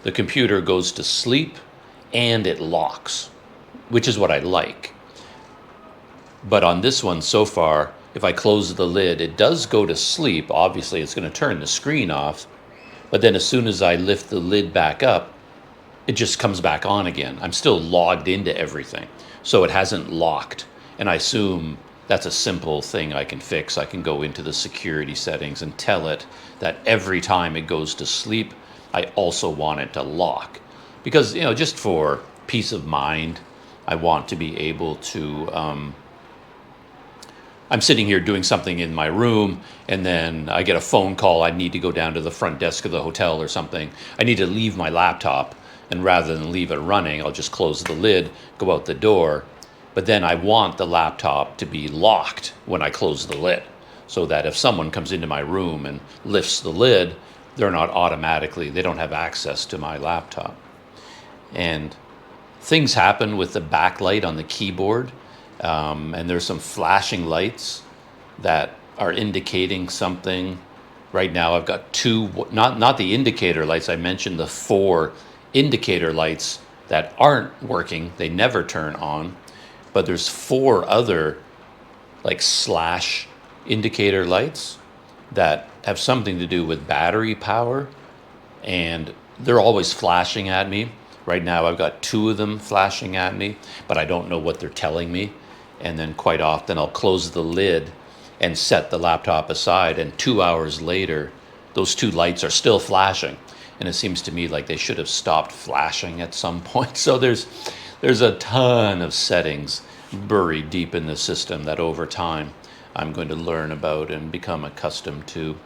the computer goes to sleep and it locks, which is what I like. But on this one so far, if I close the lid, it does go to sleep. Obviously, it's going to turn the screen off. But then as soon as I lift the lid back up, it just comes back on again. I'm still logged into everything. So it hasn't locked. And I assume that's a simple thing I can fix. I can go into the security settings and tell it that every time it goes to sleep, I also want it to lock. Because, just for peace of mind, I want to be able to, I'm sitting here doing something in my room, and then I get a phone call. I need to go down to the front desk of the hotel or something. I need to leave my laptop, and rather than leave it running, I'll just close the lid, go out the door. But then I want the laptop to be locked when I close the lid, so that if someone comes into my room and lifts the lid, they don't have access to my laptop. And things happen with the backlight on the keyboard. And there's some flashing lights that are indicating something. Right now I've got two, not the indicator lights. I mentioned the 4 indicator lights that aren't working. They never turn on. But there's 4 other like slash indicator lights that have something to do with battery power. And they're always flashing at me. Right now I've got 2 of them flashing at me, but I don't know what they're telling me. And then quite often I'll close the lid and set the laptop aside, and 2 hours later, those 2 lights are still flashing. And it seems to me like they should have stopped flashing at some point. So there's a ton of settings buried deep in the system that over time I'm going to learn about and become accustomed to.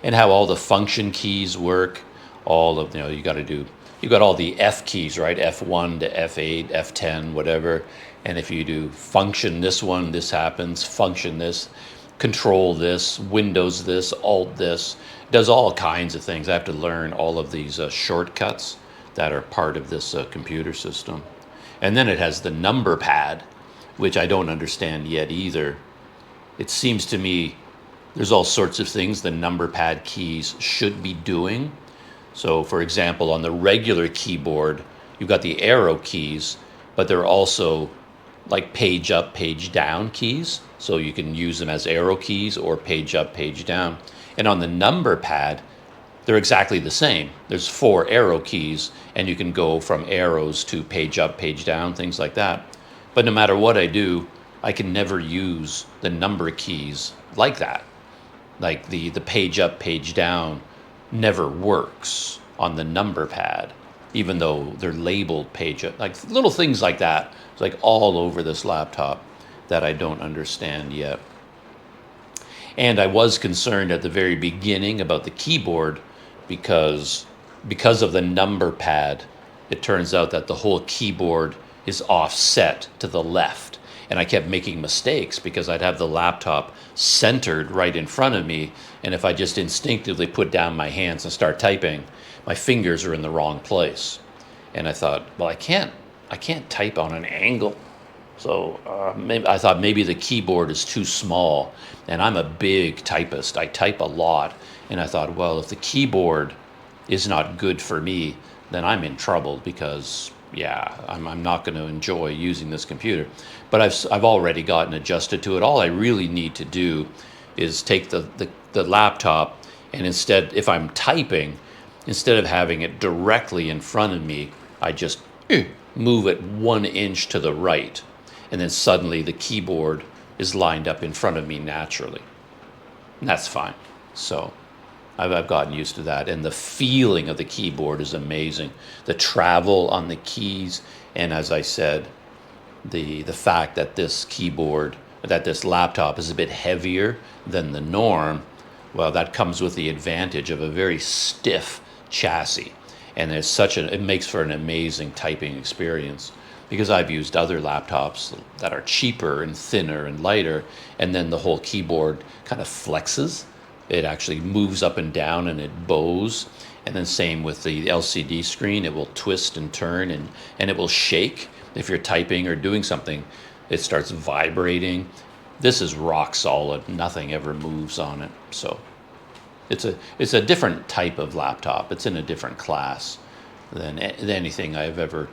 And how all the function keys work, all of, you got all the F keys, right? F1 to F8, F10, whatever. And if you do function this one, this happens, function this, control this, Windows this, Alt this, does all kinds of things. I have to learn all of these shortcuts that are part of this computer system. And then it has the number pad, which I don't understand yet either. It seems to me there's all sorts of things the number pad keys should be doing. So for example, on the regular keyboard, you've got the arrow keys, but they're also like page up, page down keys. So you can use them as arrow keys or page up, page down. And on the number pad, they're exactly the same. There's 4 arrow keys, and you can go from arrows to page up, page down, things like that. But no matter what I do, I can never use the number keys like that. Like the page up, page down never works on the number pad, even though they're labeled page up. Like little things like that. It's like all over this laptop that I don't understand yet. And I was concerned at the very beginning about the keyboard because of the number pad. It turns out that the whole keyboard is offset to the left. And I kept making mistakes because I'd have the laptop centered right in front of me. And if I just instinctively put down my hands and start typing, my fingers are in the wrong place. And I thought, well, I can't type on an angle. So I thought maybe the keyboard is too small. And I'm a big typist. I type a lot. And I thought, well, if the keyboard is not good for me, then I'm in trouble because, yeah, I'm not going to enjoy using this computer. But I've already gotten adjusted to it. All I really need to do is take the laptop, and instead, if I'm typing, instead of having it directly in front of me, I just move it 1 inch to the right. And then suddenly the keyboard is lined up in front of me naturally. And that's fine. So I've gotten used to that. And the feeling of the keyboard is amazing. The travel on the keys. And as I said, the fact that this laptop is a bit heavier than the norm, well, that comes with the advantage of a very stiff chassis. And it makes for an amazing typing experience. Because I've used other laptops that are cheaper and thinner and lighter, and then the whole keyboard kind of flexes. It actually moves up and down and it bows. And then same with the LCD screen, it will twist and turn and it will shake. If you're typing or doing something, it starts vibrating. This is rock solid. Nothing ever moves on it. So it's a different type of laptop. It's in a different class than anything I've ever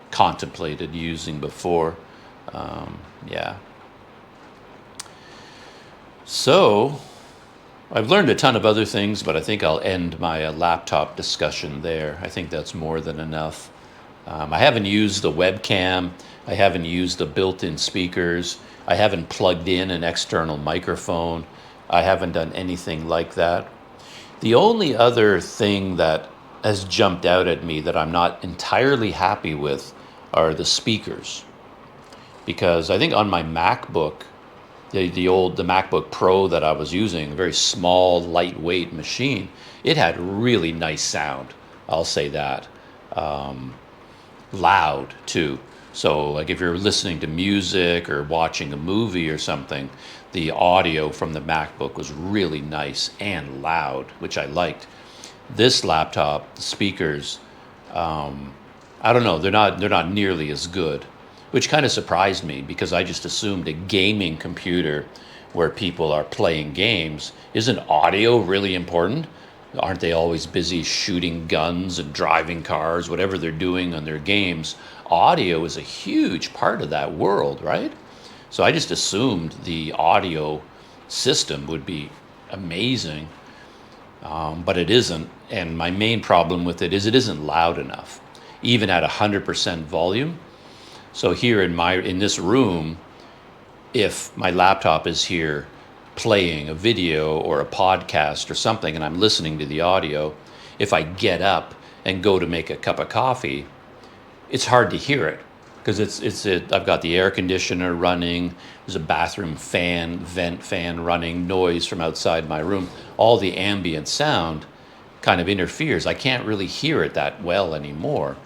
contemplated using before. Yeah. So I've learned a ton of other things, but I think I'll end my laptop discussion there. I think that's more than enough. I haven't used the webcam. I haven't used the built-in speakers. I haven't plugged in an external microphone. I haven't done anything like that. The only other thing that has jumped out at me that I'm not entirely happy with are the speakers. Because I think on my MacBook, the MacBook Pro that I was using, a very small, lightweight machine, it had really nice sound. I'll say that. Loud too. So like if you're listening to music or watching a movie or something, the audio from the MacBook was really nice and loud, which I liked. This laptop, the speakers, I don't know, they're not nearly as good, which kind of surprised me because I just assumed a gaming computer where people are playing games, isn't audio really important? Aren't they always busy shooting guns and driving cars, whatever they're doing on their games? Audio is a huge part of that world, right? So I just assumed the audio system would be amazing, but it isn't. And my main problem with it isn't loud enough, even at 100% volume. So here in this room, if my laptop is here playing a video or a podcast or something and I'm listening to the audio, if I get up and go to make a cup of coffee, it's hard to hear it because I've got the air conditioner running, there's a bathroom vent fan running, noise from outside my room, all the ambient sound kind of interferes. I can't really hear it that well anymore.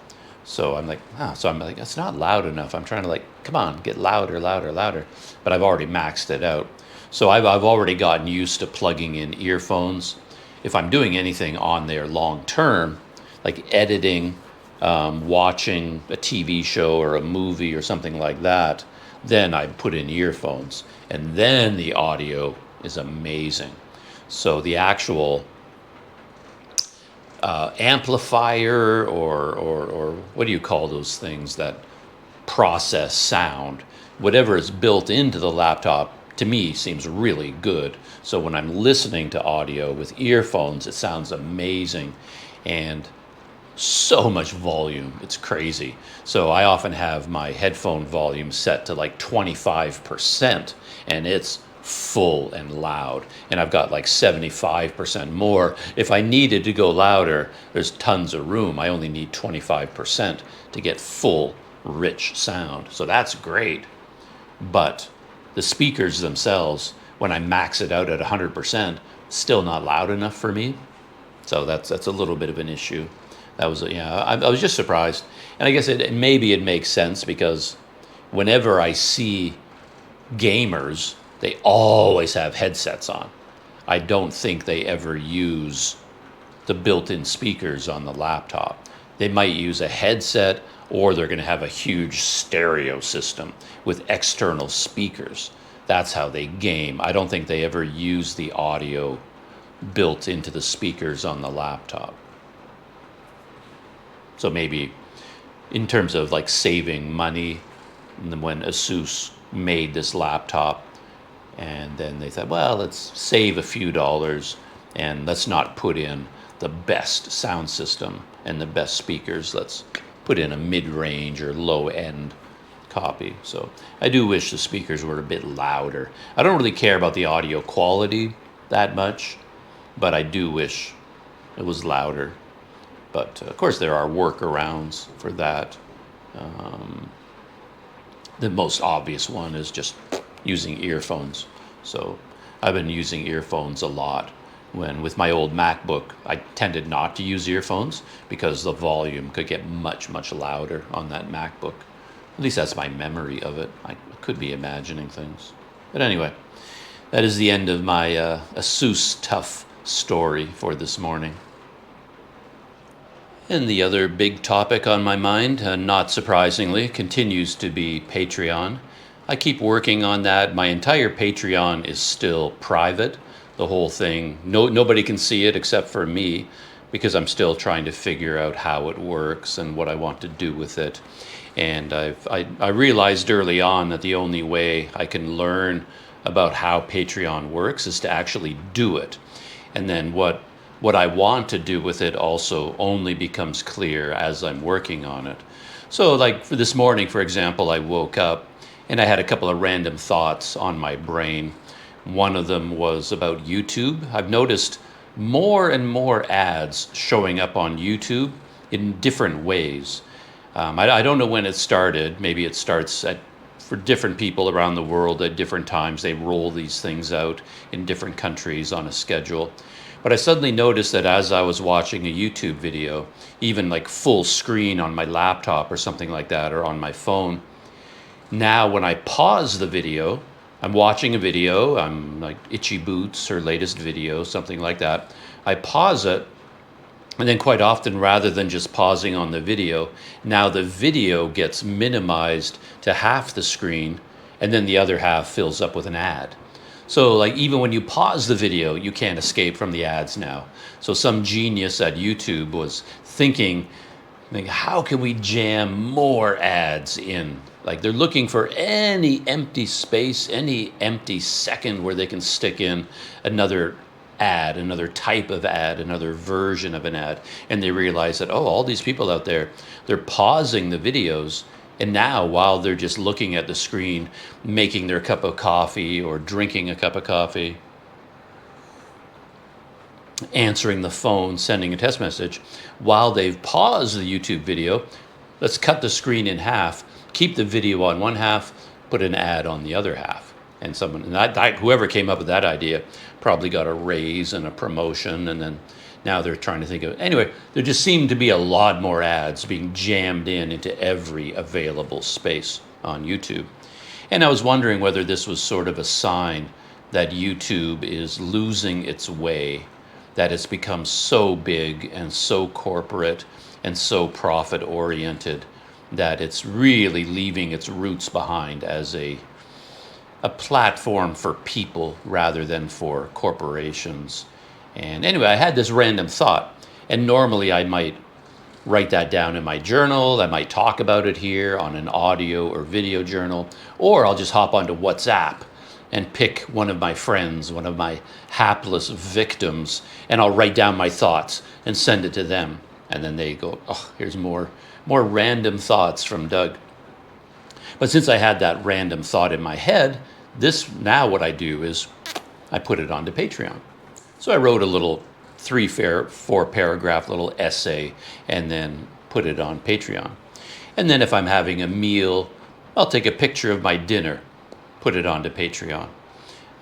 So I'm like, it's not loud enough. I'm trying to come on, get louder, louder, louder. But I've already maxed it out. So I've already gotten used to plugging in earphones. If I'm doing anything on there long term, like editing, watching a TV show or a movie or something like that, then I put in earphones. And then the audio is amazing. So the actual amplifier or what do you call those things that process sound, whatever is built into the laptop, to me seems really good. So when I'm listening to audio with earphones, it sounds amazing and so much volume. It's crazy. So I often have my headphone volume set to 25% and it's full and loud, and I've got 75% more. If I needed to go louder, there's tons of room. I only need 25% to get full rich sound, so that's great. But the speakers themselves, when I max it out at 100%, still not loud enough for me. So that's a little bit of an issue. That was I was just surprised, and I guess maybe it makes sense because whenever I see gamers, they always have headsets on. I don't think they ever use the built-in speakers on the laptop. They might use a headset, or they're going to have a huge stereo system with external speakers. That's how they game. I don't think they ever use the audio built into the speakers on the laptop. So maybe in terms of saving money, when Asus made this laptop, and then they thought, well, let's save a few dollars and let's not put in the best sound system and the best speakers. Let's put in a mid-range or low-end copy. So I do wish the speakers were a bit louder. I don't really care about the audio quality that much, but I do wish it was louder. But of course there are workarounds for that. The most obvious one is just using earphones. So I've been using earphones a lot. With my old MacBook, I tended not to use earphones because the volume could get much, much louder on that MacBook. At least that's my memory of it. I could be imagining things. But anyway, that is the end of my Asus TUF story for this morning. And the other big topic on my mind, not surprisingly, continues to be Patreon. I keep working on that. My entire Patreon is still private, the whole thing. Nobody can see it except for me, because I'm still trying to figure out how it works and what I want to do with it. And I realized early on that the only way I can learn about how Patreon works is to actually do it. And then what I want to do with it also only becomes clear as I'm working on it. So for this morning, for example, I woke up and I had a couple of random thoughts on my brain. One of them was about YouTube. I've noticed more and more ads showing up on YouTube in different ways. I don't know when it started. Maybe it starts for different people around the world at different times. They roll these things out in different countries on a schedule. But I suddenly noticed that as I was watching a YouTube video, even like full screen on my laptop or something like that, or on my phone, now when I pause the video, I'm watching a video, I'm like Itchy Boots or latest video, something like that. I pause it, and then quite often, rather than just pausing on the video, now the video gets minimized to half the screen, and then the other half fills up with an ad. So like even when you pause the video, you can't escape from the ads now. So some genius at YouTube was thinking, like, how can we jam more ads in? Like they're looking for any empty space, any empty second where they can stick in another ad, another type of ad, another version of an ad. And they realize that, oh, all these people out there, they're pausing the videos. And now while they're just looking at the screen, making their cup of coffee or drinking a cup of coffee, answering the phone, sending a text message, while they've paused the YouTube video, let's cut the screen in half, keep the video on one half, put an ad on the other half. And whoever came up with that idea probably got a raise and a promotion, and then now they're trying to think of it. Anyway, there just seemed to be a lot more ads being jammed into every available space on YouTube. And I was wondering whether this was sort of a sign that YouTube is losing its way, that it's become so big and so corporate and so profit-oriented that it's really leaving its roots behind as a platform for people rather than for corporations. And anyway, I had this random thought, and normally I might write that down in my journal. I might talk about it here on an audio or video journal, or I'll just hop onto WhatsApp and pick one of my friends, one of my hapless victims, and I'll write down my thoughts and send it to them. And then they go, oh, here's more random thoughts from Doug. But since I had that random thought in my head, now what I do is I put it onto Patreon. So I wrote a little 4 paragraph little essay and then put it on Patreon. And then if I'm having a meal, I'll take a picture of my dinner, put it onto Patreon.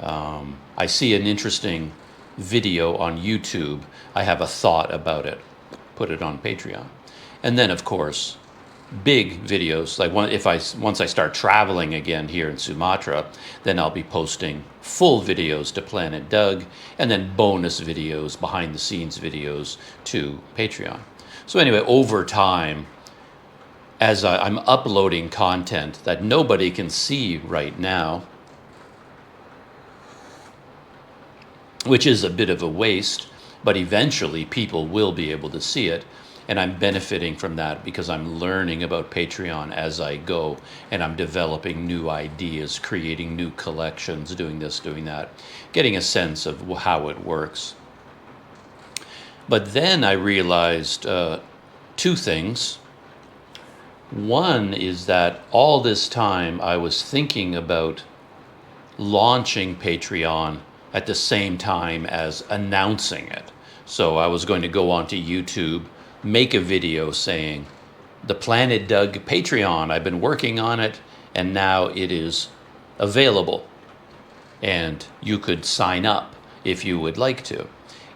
I see an interesting video on YouTube, I have a thought about it, put it on Patreon. And then of course, big videos, like once I start traveling again here in Sumatra, then I'll be posting full videos to Planet Doug, and then bonus videos, behind the scenes videos to Patreon. So anyway, over time, as I'm uploading content that nobody can see right now, which is a bit of a waste, but eventually people will be able to see it. And I'm benefiting from that because I'm learning about Patreon as I go, and I'm developing new ideas, creating new collections, doing this, doing that, getting a sense of how it works. But then I realized 2 things. One is that all this time I was thinking about launching Patreon at the same time as announcing it. So I was going to go onto YouTube, make a video saying, the Planet Doug Patreon, I've been working on it, and now it is available. And you could sign up if you would like to.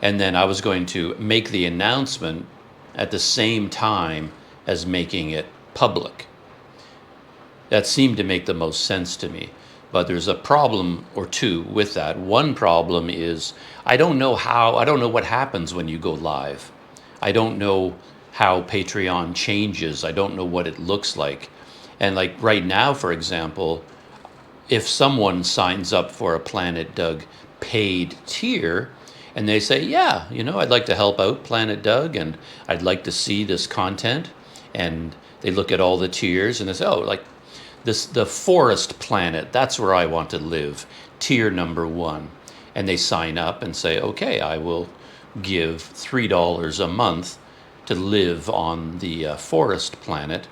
And then I was going to make the announcement at the same time as making it public. That seemed to make the most sense to me. But there's a problem or two with that. One problem is I don't know what happens when you go live. I don't know how Patreon changes. I don't know what it looks like. And like right now, for example, if someone signs up for a Planet Doug paid tier and they say, yeah, I'd like to help out Planet Doug and I'd like to see this content, and they look at all the tiers and they say, oh, like the forest planet, that's where I want to live, tier number 1. And they sign up and say, okay, I will give $3 a month to live on the forest planet.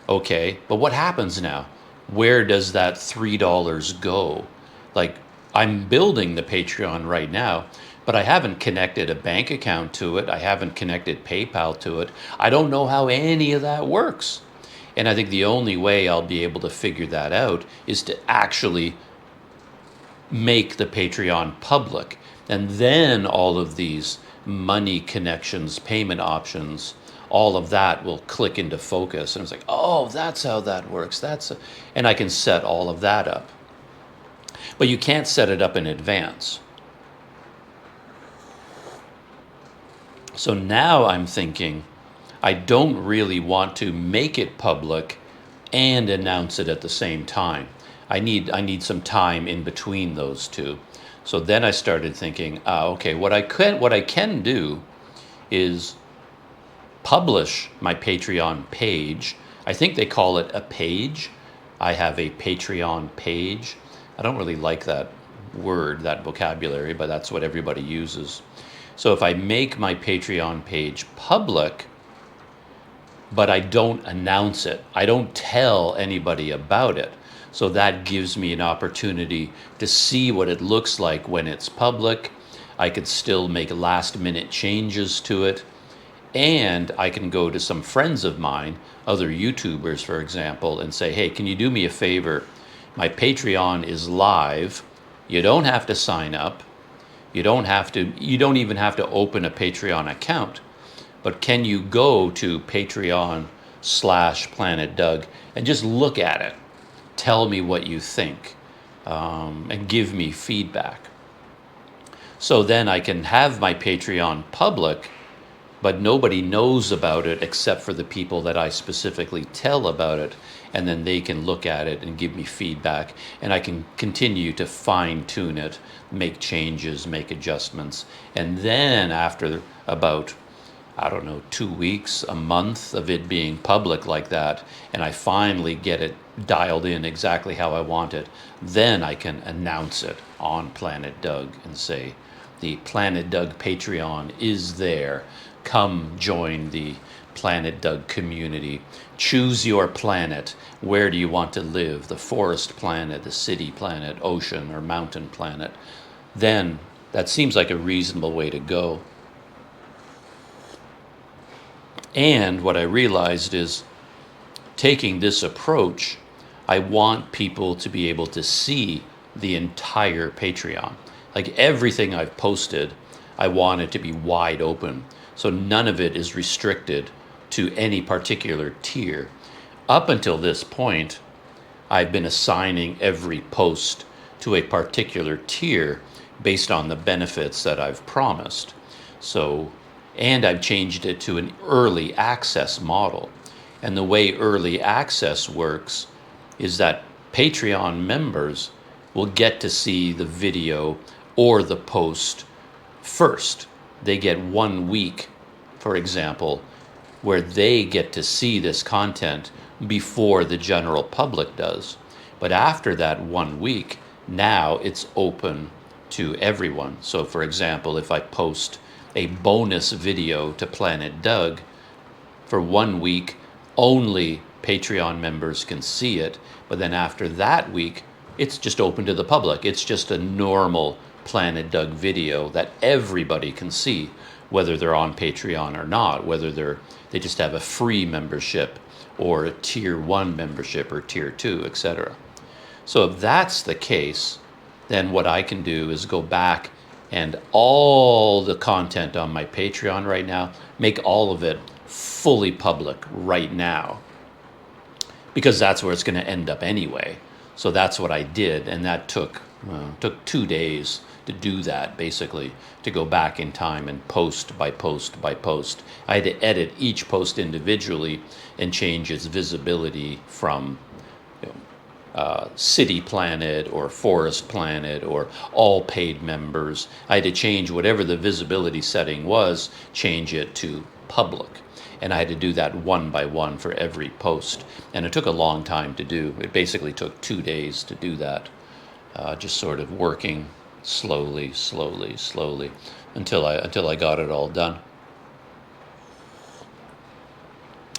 Okay, but what happens now? Where does that $3 go? Like, I'm building the Patreon right now, but I haven't connected a bank account to it. I haven't connected PayPal to it. I don't know how any of that works. And I think the only way I'll be able to figure that out is to actually make the Patreon public. And then all of these money connections, payment options, all of that will click into focus. And it's like, oh, that's how that works. And I can set all of that up. But you can't set it up in advance. So now I'm thinking, I don't really want to make it public and announce it at the same time. I need some time in between those two. So then I started thinking, okay, what I can do is publish my Patreon page. I think they call it a page. I have a Patreon page. I don't really like that word, that vocabulary, but that's what everybody uses. So if I make my Patreon page public, but I don't announce it, I don't tell anybody about it, so that gives me an opportunity to see what it looks like when it's public. I could still make last-minute changes to it, and I can go to some friends of mine, other YouTubers, for example, and say, hey, can you do me a favor? My Patreon is live. You don't have to sign up. You don't even have to open a Patreon account. But can you go to Patreon/Planet Doug and just look at it? Tell me what you think, and give me feedback. So then I can have my Patreon public, but nobody knows about it except for the people that I specifically tell about it, and then they can look at it and give me feedback, and I can continue to fine-tune it, make changes, make adjustments. And then after about, I don't know, 2 weeks, a month of it being public like that, and I finally get it dialed in exactly how I want it, then I can announce it on Planet Doug and say, the Planet Doug Patreon is there. Come join the Planet Doug community. Choose your planet. Where do you want to live? The forest planet, the city planet, ocean or mountain planet. Then that seems like a reasonable way to go. And what I realized is, taking this approach, I want people to be able to see the entire Patreon. Like everything I've posted, I want it to be wide open. So none of it is restricted to any particular tier. Up until this point, I've been assigning every post to a particular tier based on the benefits that I've promised. So, and I've changed it to an early access model. And the way early access works is that Patreon members will get to see the video or the post first. They get 1 week, for example, where they get to see this content before the general public does. But after that 1 week, now it's open to everyone. So for example, if I post a bonus video to Planet Doug, for 1 week, only Patreon members can see it. But then after that week, it's just open to the public. It's just a normal Planet Doug video that everybody can see, whether they're on Patreon or not, whether they just have a free membership or a tier 1 membership or tier 2, etc. So if that's the case, then what I can do is go back and all the content on my Patreon right now, make all of it fully public right now, because that's where it's going to end up anyway. So that's what I did, and that took 2 days to do that, basically, to go back in time and post by post by post. I had to edit each post individually and change its visibility from City Planet or Forest Planet or all paid members. I had to change whatever the visibility setting was, change it to public. And I had to do that one by one for every post. And it took a long time to do. It basically took 2 days to do that, just sort of working slowly until I got it all done.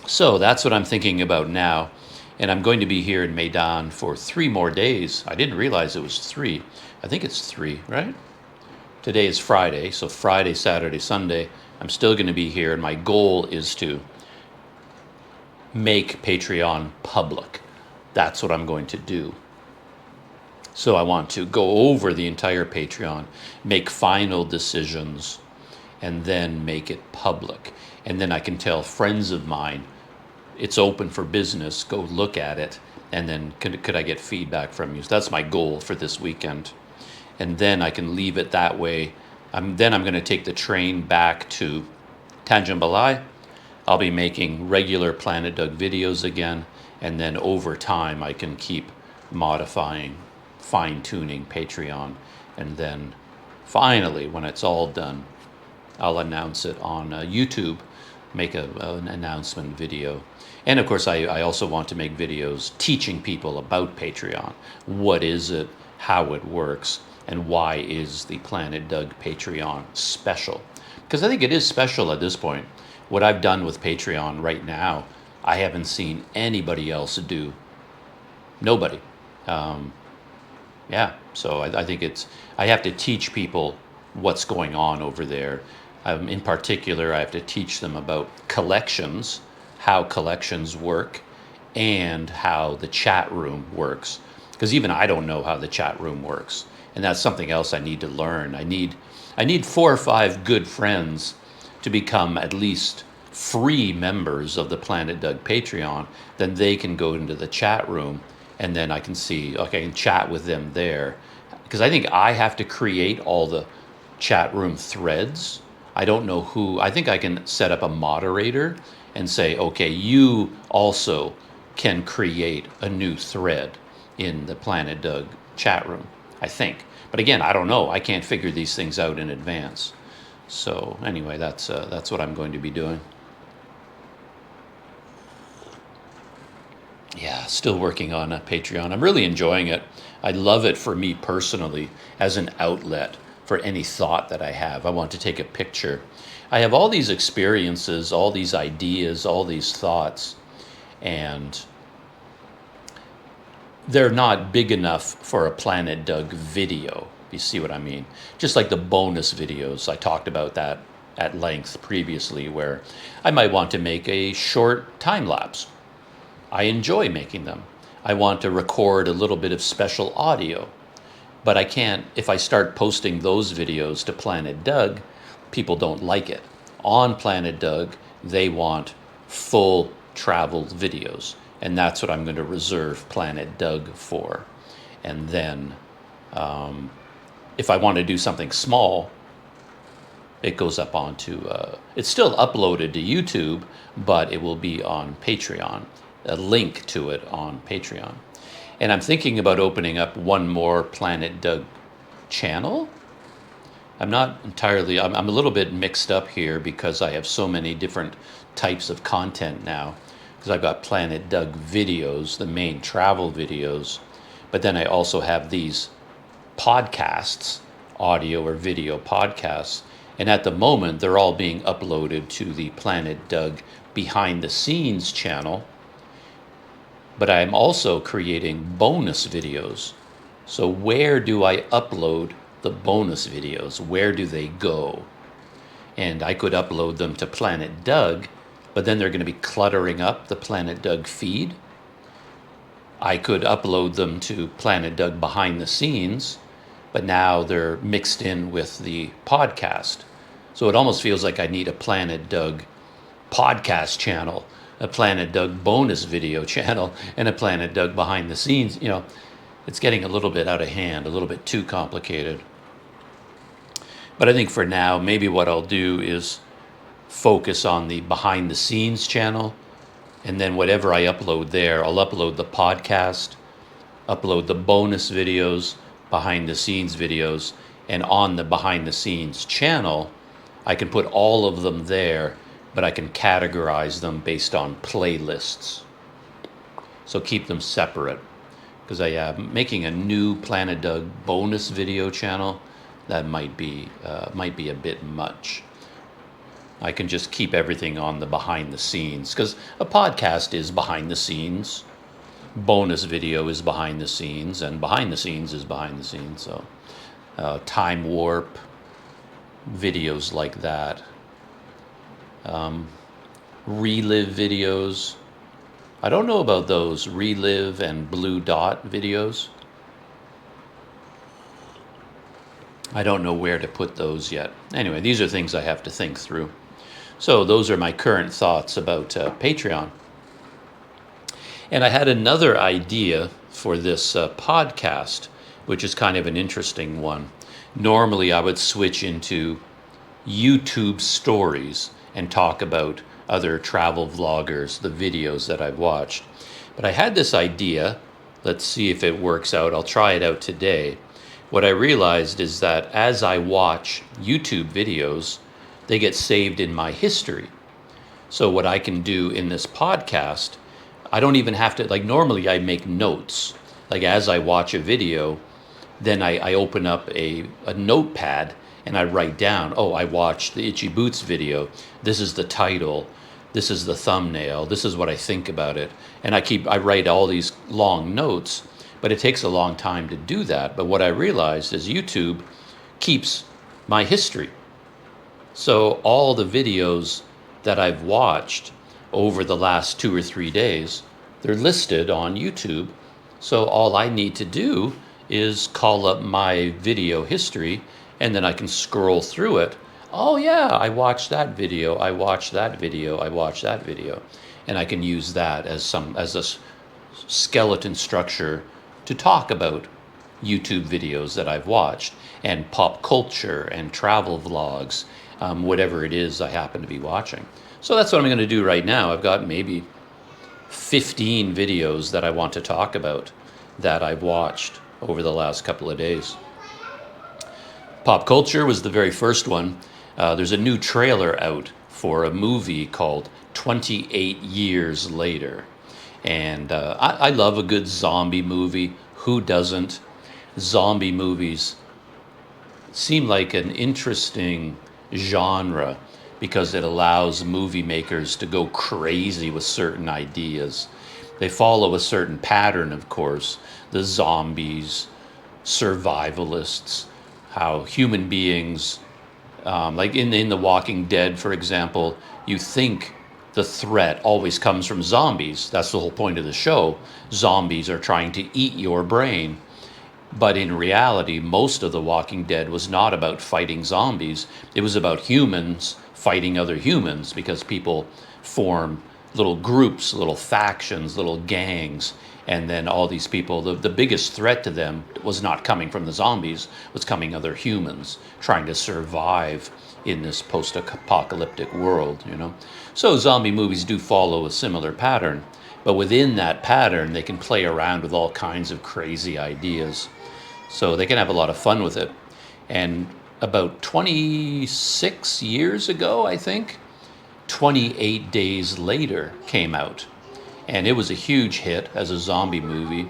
So that's what I'm thinking about now. And I'm going to be here in Medan for 3 more days. I didn't realize it was 3. I think it's 3, right? Today is Friday, so Friday, Saturday, Sunday, I'm still going to be here, and my goal is to make Patreon public. That's what I'm going to do. So I want to go over the entire Patreon, make final decisions, and then make it public. And then I can tell friends of mine, it's open for business, go look at it, and then could I get feedback from you? So that's my goal for this weekend. And then I can leave it that way. Then I'm going to take the train back to Tanjung Balai. I'll be making regular Planet Doug videos again, and then over time I can keep modifying, fine-tuning Patreon, and then finally, when it's all done, I'll announce it on YouTube, make an announcement video. And of course, I also want to make videos teaching people about Patreon. What is it, how it works, and why is the Planet Doug Patreon special? Because I think it is special at this point. What I've done with Patreon right now, I haven't seen anybody else do. Nobody. Yeah, so I think I have to teach people what's going on over there. In particular, I have to teach them about collections, how collections work, and how the chat room works. Because even I don't know how the chat room works. And that's something else I need to learn. I need 4 or 5 good friends to become at least free members of the Planet Doug Patreon. Then they can go into the chat room, and then I can see, okay, I can chat with them there. Because I think I have to create all the chat room threads. I don't know who. I think I can set up a moderator and say, okay, you also can create a new thread in the Planet Doug chat room, I think. But again, I don't know. I can't figure these things out in advance. So anyway, that's what I'm going to be doing. Yeah, still working on Patreon. I'm really enjoying it. I love it for me personally as an outlet for any thought that I have. I want to take a picture. I have all these experiences, all these ideas, all these thoughts, and they're not big enough for a Planet Doug video. You see what I mean? Just like the bonus videos. I talked about that at length previously, where I might want to make a short time lapse. I enjoy making them. I want to record a little bit of special audio, but I can't, if I start posting those videos to Planet Doug, people don't like it. On Planet Doug, they want full travel videos, and that's what I'm going to reserve Planet Doug for. And then if I want to do something small, it goes up onto, it's still uploaded to YouTube, but it will be on Patreon, a link to it on Patreon. And I'm thinking about opening up one more Planet Doug channel. I'm not entirely, I'm a little bit mixed up here because I have so many different types of content now. Because I've got Planet Doug videos, the main travel videos, but then I also have these podcasts, audio or video podcasts. And at the moment, they're all being uploaded to the Planet Doug behind the scenes channel. But I'm also creating bonus videos. So where do I upload the bonus videos? Where do they go? And I could upload them to Planet Doug, but then they're going to be cluttering up the Planet Doug feed. I could upload them to Planet Doug behind the scenes, but now they're mixed in with the podcast. So it almost feels like I need a Planet Doug podcast channel, a Planet Doug bonus video channel, and a Planet Doug behind the scenes. You know, it's getting a little bit out of hand, a little bit too complicated. But I think for now, maybe what I'll do is focus on the behind the scenes channel, and then whatever I upload there, I'll upload the podcast, upload the bonus videos, behind the scenes videos, and on the behind the scenes channel, I can put all of them there, but I can categorize them based on playlists. So keep them separate, because I am making a new Planet Doug bonus video channel. That might be a bit much. I can just keep everything on the behind the scenes, because a podcast is behind the scenes, bonus video is behind the scenes, and behind the scenes is behind the scenes. So time warp, videos like that. Relive videos. I don't know about those relive and blue dot videos. I don't know where to put those yet. Anyway, these are things I have to think through. So those are my current thoughts about Patreon. And I had another idea for this podcast, which is kind of an interesting one. Normally, I would switch into YouTube stories and talk about other travel vloggers, the videos that I've watched. But I had this idea. Let's see if it works out. I'll try it out today. What I realized is that as I watch YouTube videos, they get saved in my history. So what I can do in this podcast, I don't even have to, like normally I make notes. Like as I watch a video, then I open up a notepad and I write down, oh, I watched the Itchy Boots video. This is the title. This is the thumbnail. This is what I think about it. And I write all these long notes, but it takes a long time to do that. But what I realized is YouTube keeps my history. So all the videos that I've watched over the last 2 or 3 days, they're listed on YouTube. So all I need to do is call up my video history, and then I can scroll through it. Oh yeah, I watched that video, I watched that video, I watched that video. And I can use that as a skeleton structure to talk about YouTube videos that I've watched, and pop culture and travel vlogs, whatever it is I happen to be watching. So that's what I'm going to do right now. I've got maybe 15 videos that I want to talk about that I've watched over the last couple of days. Pop culture was the very first one. There's a new trailer out for a movie called 28 Years Later. And I love a good zombie movie. Who doesn't? Zombie movies seem like an interesting genre because it allows movie makers to go crazy with certain ideas. They follow a certain pattern, of course. The zombies, survivalists, how human beings, like in The Walking Dead, for example, you think the threat always comes from zombies. That's the whole point of the show. Zombies are trying to eat your brain. But in reality, most of The Walking Dead was not about fighting zombies. It was about humans fighting other humans, because people form little groups, little factions, little gangs. And then all these people, the biggest threat to them was not coming from the zombies, was coming other humans trying to survive in this post-apocalyptic world, you know. So zombie movies do follow a similar pattern, but within that pattern, they can play around with all kinds of crazy ideas. So they can have a lot of fun with it. And about 26 years ago, I think, 28 Days Later came out. And it was a huge hit as a zombie movie.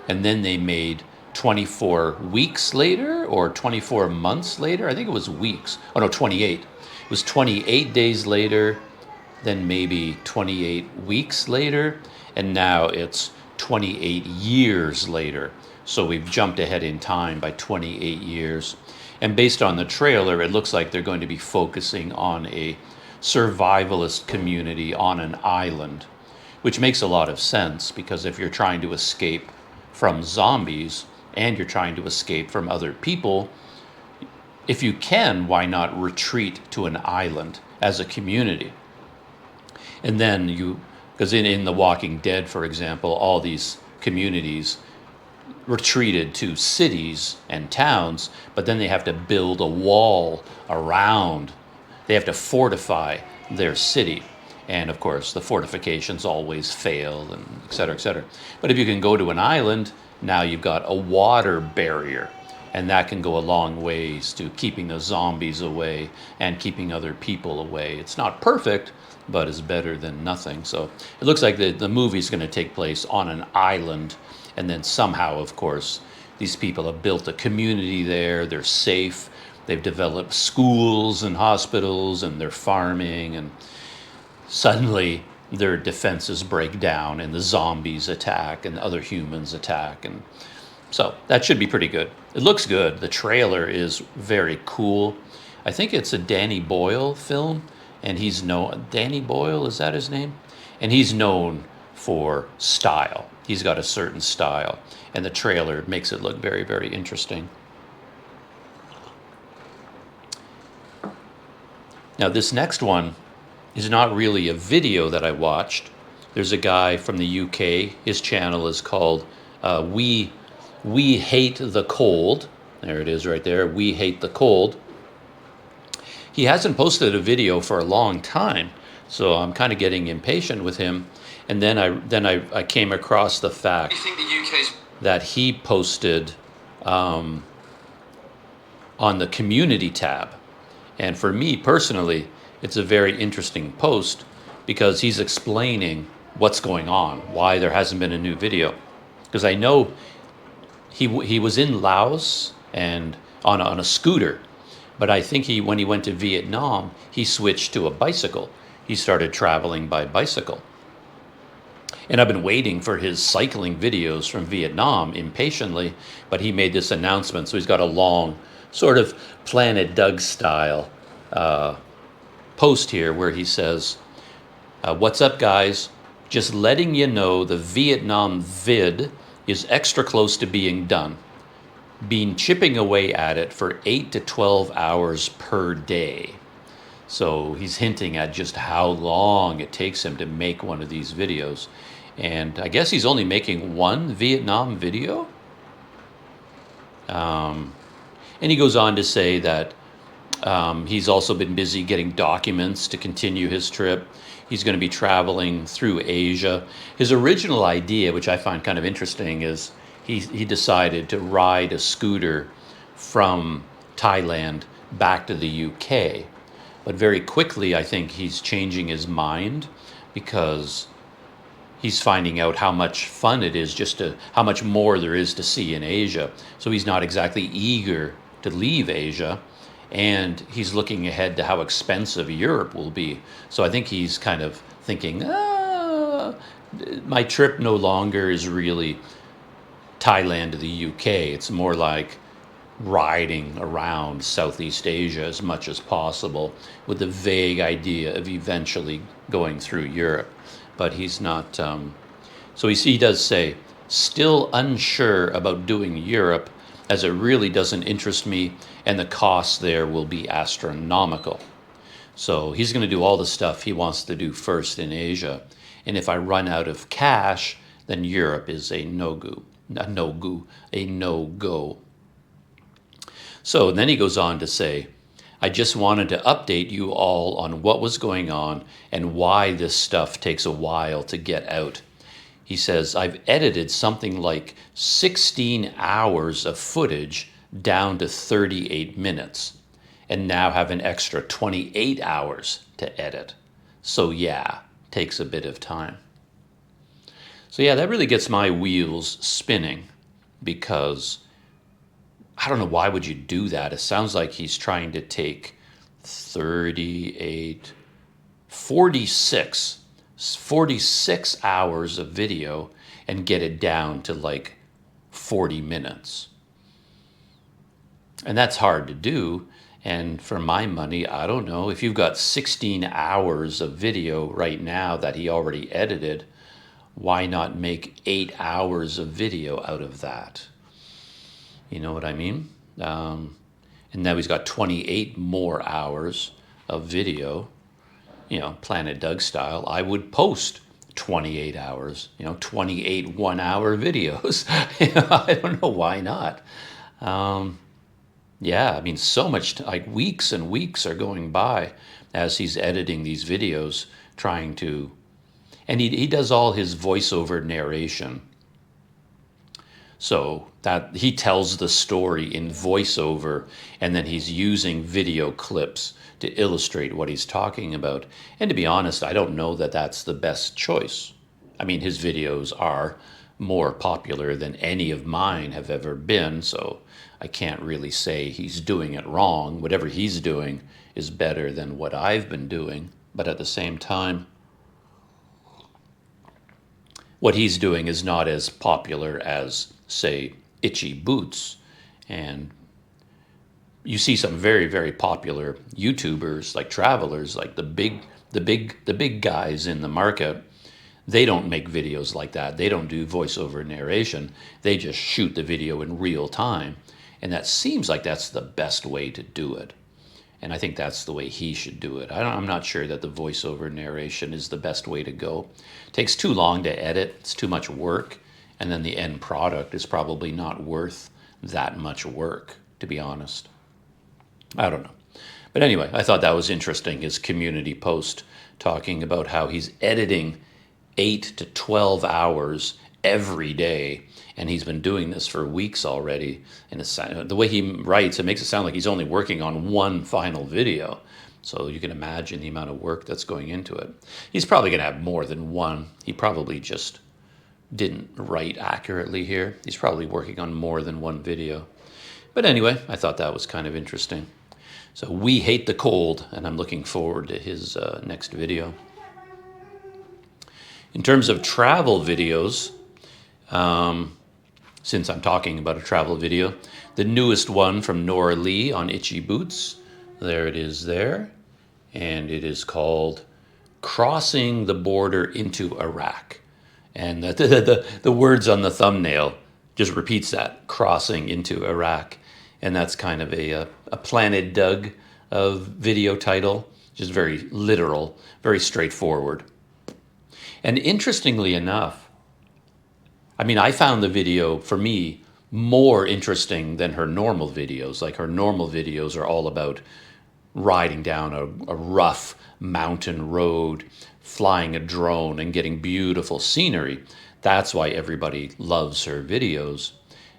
And then they made 24 Weeks Later or 24 Months Later. I think it was weeks. Oh, no, 28. It was 28 Days Later, then maybe 28 Weeks Later. And now it's 28 Years Later. So we've jumped ahead in time by 28 years. And based on the trailer, it looks like they're going to be focusing on a survivalist community on an island, which makes a lot of sense, because if you're trying to escape from zombies and you're trying to escape from other people, if you can, why not retreat to an island as a community? And then because in The Walking Dead, for example, all these communities retreated to cities and towns, but then they have to build a wall around. They have to fortify their city. And of course, the fortifications always fail, and et cetera, et cetera. But if you can go to an island, now you've got a water barrier. And that can go a long ways to keeping the zombies away and keeping other people away. It's not perfect, but it's better than nothing. So it looks like the movie's going to take place on an island. And then somehow, of course, these people have built a community there. They're safe. They've developed schools and hospitals, and they're farming. And suddenly their defenses break down, and the zombies attack, and other humans attack. And so that should be pretty good. It looks good. The trailer is very cool. I think it's a Danny Boyle film, and he's known, Danny Boyle, is that his name? And he's known for style. He's got a certain style, and the trailer makes it look very, very interesting. Now, this next one is not really a video that I watched. There's a guy from the UK. His channel is called We Hate the Cold. There it is right there. We Hate the Cold. He hasn't posted a video for a long time, so I'm kind of getting impatient with him. And then I came across the fact that he posted on the community tab. And for me personally, it's a very interesting post because he's explaining what's going on, why there hasn't been a new video. Because I know he was in Laos and on a scooter, but I think when he went to Vietnam, he switched to a bicycle. He started traveling by bicycle. And I've been waiting for his cycling videos from Vietnam impatiently, but he made this announcement. So he's got a long sort of Planet Doug style post here where he says, what's up guys, just letting you know the Vietnam vid is extra close to being done. Been chipping away at it for 8 to 12 hours per day. So he's hinting at just how long it takes him to make one of these videos. And I guess he's only making one Vietnam video. And he goes on to say that he's also been busy getting documents to continue his trip. He's going to be traveling through Asia. His original idea, which I find kind of interesting, is he decided to ride a scooter from Thailand back to the UK. But very quickly, I think he's changing his mind because he's finding out how much fun it is how much more there is to see in Asia. So he's not exactly eager to leave Asia, and he's looking ahead to how expensive Europe will be. So I think he's kind of thinking, my trip no longer is really Thailand to the UK. It's more like riding around Southeast Asia as much as possible with the vague idea of eventually going through Europe. But he's not, so he does say, still unsure about doing Europe as it really doesn't interest me and the costs there will be astronomical. So he's going to do all the stuff he wants to do first in Asia. And if I run out of cash, then Europe is a no-go. So then he goes on to say, I just wanted to update you all on what was going on and why this stuff takes a while to get out. He says, I've edited something like 16 hours of footage down to 38 minutes and now have an extra 28 hours to edit. So yeah, takes a bit of time. So yeah, that really gets my wheels spinning because I don't know, why would you do that? It sounds like he's trying to take 46 hours of video and get it down to like 40 minutes. And that's hard to do. And for my money, I don't know, if you've got 16 hours of video right now that he already edited, why not make 8 hours of video out of that? You know what I mean? And now he's got 28 more hours of video, you know, Planet Doug style. I would post 28 hours, 28 1-hour videos. I don't know, why not? Yeah, I mean, so much, like weeks and weeks are going by as he's editing these videos, trying to, and he does all his voiceover narration. So that he tells the story in voiceover, and then he's using video clips to illustrate what he's talking about. And to be honest, I don't know that that's the best choice. I mean, his videos are more popular than any of mine have ever been, so I can't really say he's doing it wrong. Whatever he's doing is better than what I've been doing. But at the same time, what he's doing is not as popular as, say, Itchy Boots. And you see some very, very popular YouTubers, like travelers, like the big guys in the market. They don't make videos like that. They don't do voiceover narration. They just shoot the video in real time. And that seems like that's the best way to do it. And I think that's the way he should do it. I'm not sure that the voiceover narration is the best way to go. It takes too long to edit. It's too much work. And then the end product is probably not worth that much work, to be honest. I don't know. But anyway, I thought that was interesting, his community post talking about how he's editing 8 to 12 hours every day, and he's been doing this for weeks already. And the way he writes, it makes it sound like he's only working on one final video. So you can imagine the amount of work that's going into it. He's probably going to have more than one. He probably just didn't write accurately here. He's probably working on more than one video. But anyway, I thought that was kind of interesting. So we hate the cold, and I'm looking forward to his next video. In terms of travel videos, since I'm talking about a travel video, the newest one from Nora Lee on Itchy Boots, there it is there, and it is called Crossing the Border into Iraq. And the words on the thumbnail just repeats that, crossing into Iraq. And that's kind of a Planet Doug of video title, just very literal, very straightforward. And interestingly enough, I mean, I found the video, for me, more interesting than her normal videos. Like, her normal videos are all about riding down a rough mountain road, flying a drone, and getting beautiful scenery. That's why everybody loves her videos.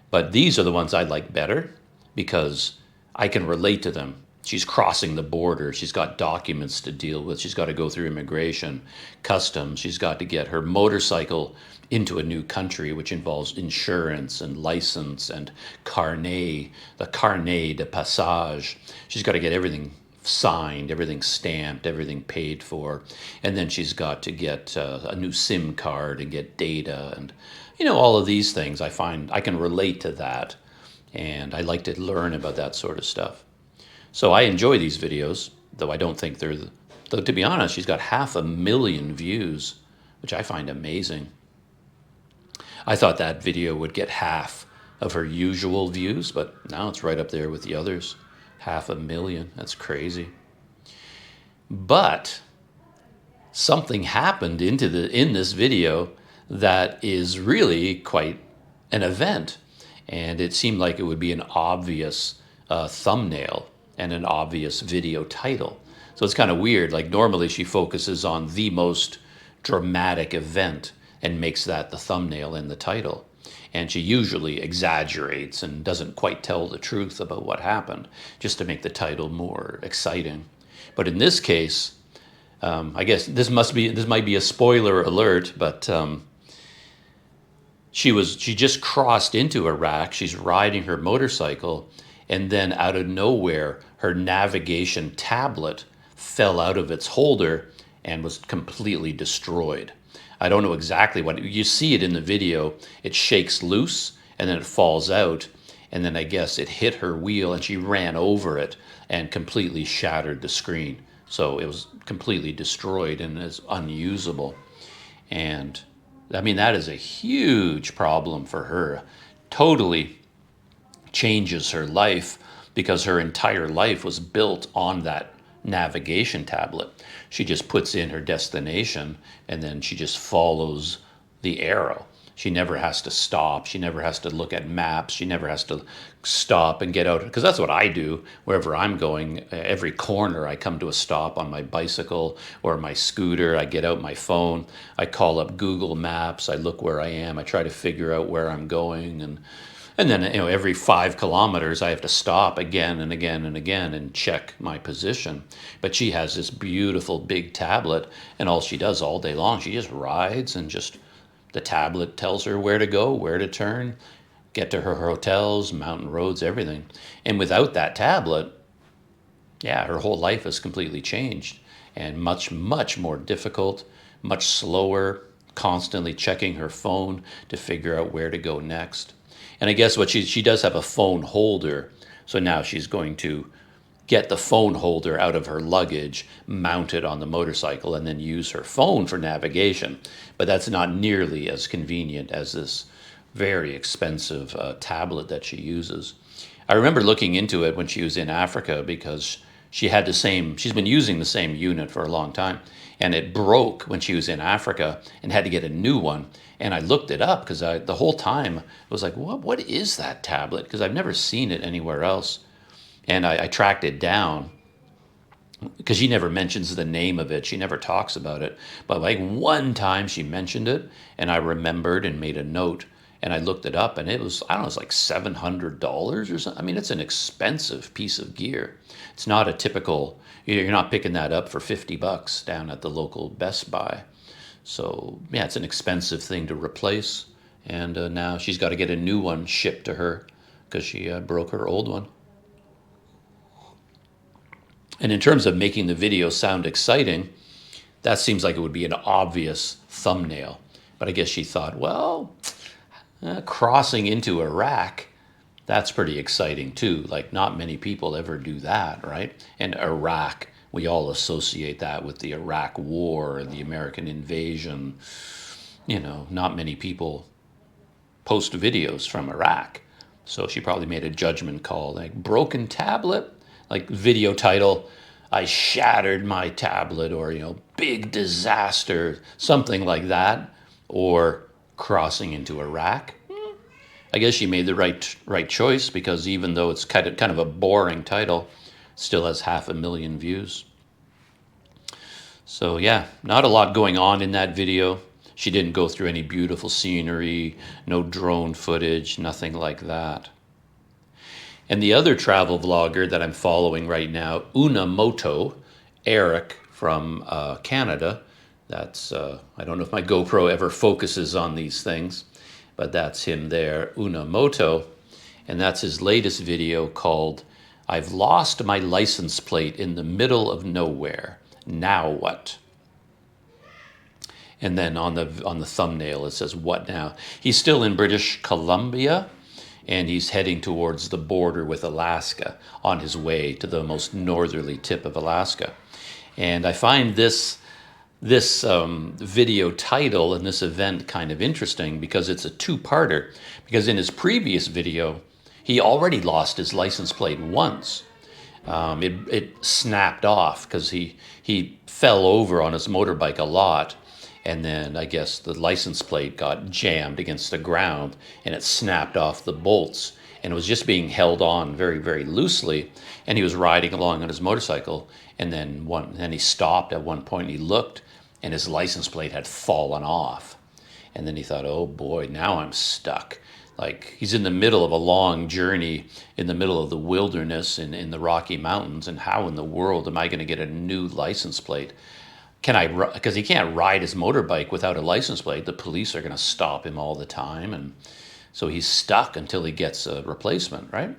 But these are the ones I like better because I can relate to them. She's crossing the border. She's got documents to deal with. She's got to go through immigration, customs. She's got to get her motorcycle into a new country, which involves insurance and license and carnet, the carnet de passage. She's got to get everything signed, everything stamped, everything paid for. And then she's got to get a new SIM card and get data. And, you know, all of these things, I find I can relate to that. And I like to learn about that sort of stuff. So I enjoy these videos, though I don't think they're, though to be honest, she's got 500,000 views, which I find amazing. I thought that video would get half of her usual views, but now it's right up there with the others. 500,000, that's crazy. But something happened in this video that is really quite an event. And it seemed like it would be an obvious thumbnail and an obvious video title. So it's kind of weird. Like, normally she focuses on the most dramatic event and makes that the thumbnail and the title. And she usually exaggerates and doesn't quite tell the truth about what happened, just to make the title more exciting. But in this case, I guess this might be a spoiler alert, but she just crossed into Iraq. She's riding her motorcycle, and then out of nowhere, her navigation tablet fell out of its holder and was completely destroyed. I don't know exactly what, you see it in the video. It shakes loose, and then it falls out, and then I guess it hit her wheel, and she ran over it and completely shattered the screen. So it was completely destroyed and is unusable. And I mean, that is a huge problem for her. Totally changes her life, because her entire life was built on that navigation tablet. She just puts in her destination, and then she just follows the arrow. She never has to stop. She never has to look at maps. She never has to stop and get out. Because that's what I do wherever I'm going. Every corner I come to a stop on my bicycle or my scooter. I get out my phone. I call up Google Maps. I look where I am. I try to figure out where I'm going. And then, you know, every 5 kilometers I have to stop again and again and again and check my position. But she has this beautiful big tablet, and all she does all day long, she just rides, and just the tablet tells her where to go, where to turn, get to her hotels, mountain roads, everything. And without that tablet, yeah, her whole life has completely changed, and much, much more difficult, much slower, constantly checking her phone to figure out where to go next. And I guess what she does have a phone holder So now she's going to get the phone holder out of her luggage, mount it on the motorcycle, and then use her phone for navigation. But that's not nearly as convenient as this very expensive tablet that she uses. I remember looking into it when she was in Africa because she's been using the same unit for a long time, and it broke when she was in Africa and had to get a new one. And I looked it up because the whole time I was like, what is that tablet? Because I've never seen it anywhere else. And I tracked it down because she never mentions the name of it. She never talks about it. But like one time she mentioned it, and I remembered and made a note. And I looked it up, and it was, I don't know, it's like $700 or something. I mean, it's an expensive piece of gear. It's not a typical, you're not picking that up for $50 down at the local Best Buy. So yeah, it's an expensive thing to replace. And now she's got to get a new one shipped to her because she broke her old one. And in terms of making the video sound exciting, that seems like it would be an obvious thumbnail. But I guess she thought, well, crossing into Iraq, that's pretty exciting too. Like, not many people ever do that, right? And Iraq, we all associate that with the Iraq War and the American invasion. You know, not many people post videos from Iraq. So she probably made a judgment call, like broken tablet, like video title, I shattered my tablet, or, you know, big disaster, something like that, or crossing into Iraq. I guess she made the right choice, because even though it's kind of a boring title, it still has 500,000 views. So yeah, not a lot going on in that video. She didn't go through any beautiful scenery, no drone footage, nothing like that. And the other travel vlogger that I'm following right now, Moto, Eric from Canada. That's, I don't know if my GoPro ever focuses on these things, but that's him there, Moto. And that's his latest video called, I've lost my license plate in the middle of nowhere. Now what? And then on the thumbnail, it says, what now? He's still in British Columbia, and he's heading towards the border with Alaska on his way to the most northerly tip of Alaska. And I find this video title and this event kind of interesting because it's a two-parter. Because in his previous video, he already lost his license plate once. It snapped off because he fell over on his motorbike a lot. And then I guess the license plate got jammed against the ground and it snapped off the bolts, and it was just being held on very, very loosely. And he was riding along on his motorcycle, and then he stopped at one point and he looked, and his license plate had fallen off. And then he thought, oh boy, now I'm stuck. Like, he's in the middle of a long journey in the middle of the wilderness in the Rocky Mountains, and how in the world am I going to get a new license plate? Because he can't ride his motorbike without a license plate. The police are going to stop him all the time. And so he's stuck until he gets a replacement, right?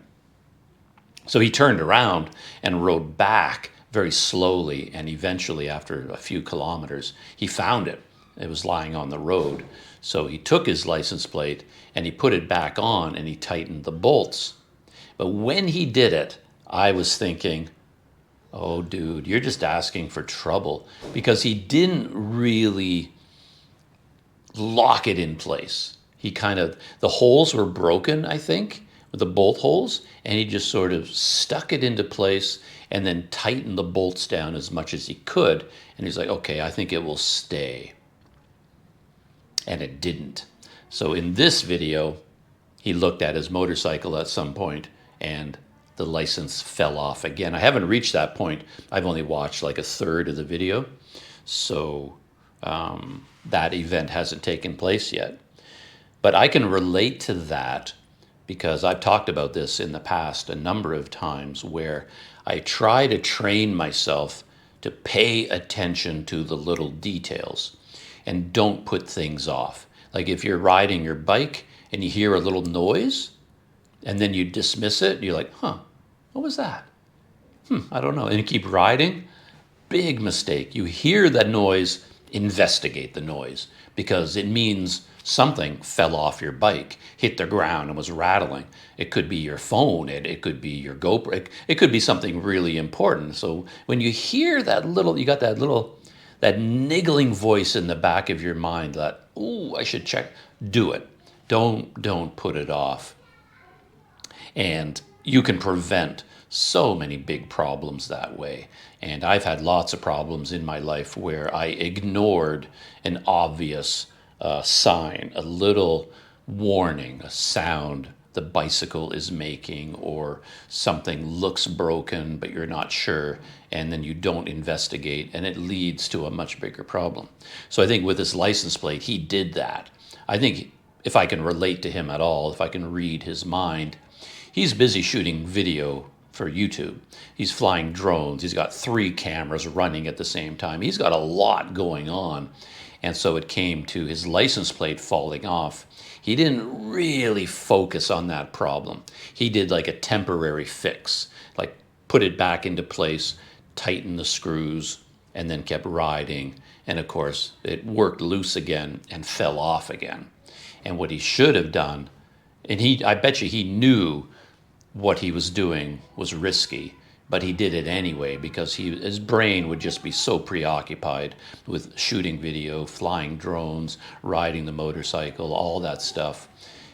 So he turned around and rode back very slowly. And eventually, after a few kilometers, he found it. It was lying on the road. So he took his license plate and he put it back on and he tightened the bolts. But when he did it, I was thinking, oh, dude, you're just asking for trouble, because he didn't really lock it in place. The holes were broken, I think, with the bolt holes, and he just sort of stuck it into place and then tightened the bolts down as much as he could. And he's like, okay, I think it will stay. And it didn't. So in this video, he looked at his motorcycle at some point and the license fell off again. I haven't reached that point. I've only watched like a third of the video. So that event hasn't taken place yet. But I can relate to that because I've talked about this in the past a number of times, where I try to train myself to pay attention to the little details and don't put things off. Like if you're riding your bike and you hear a little noise, and then you dismiss it, you're like, huh, what was that? I don't know. And you keep riding. Big mistake. You hear that noise, investigate the noise, because it means something fell off your bike, hit the ground and was rattling. It could be your phone, it could be your GoPro, it could be something really important. So when you hear that little, you got that niggling voice in the back of your mind that, oh, I should check, do it. Don't put it off. And you can prevent so many big problems that way. And I've had lots of problems in my life where I ignored an obvious sign, a little warning, a sound the bicycle is making, or something looks broken but you're not sure, and then you don't investigate, and it leads to a much bigger problem. So I think with this license plate, he did that. I think if I can relate to him at all, if I can read his mind, he's busy shooting video for YouTube. He's flying drones. He's got 3 cameras running at the same time. He's got a lot going on. And so it came to his license plate falling off. He didn't really focus on that problem. He did like a temporary fix, like put it back into place, tighten the screws, and then kept riding. And of course, it worked loose again and fell off again. And what he should have done, and I bet you he knew what he was doing was risky, but he did it anyway because his brain would just be so preoccupied with shooting video, flying drones, riding the motorcycle, all that stuff.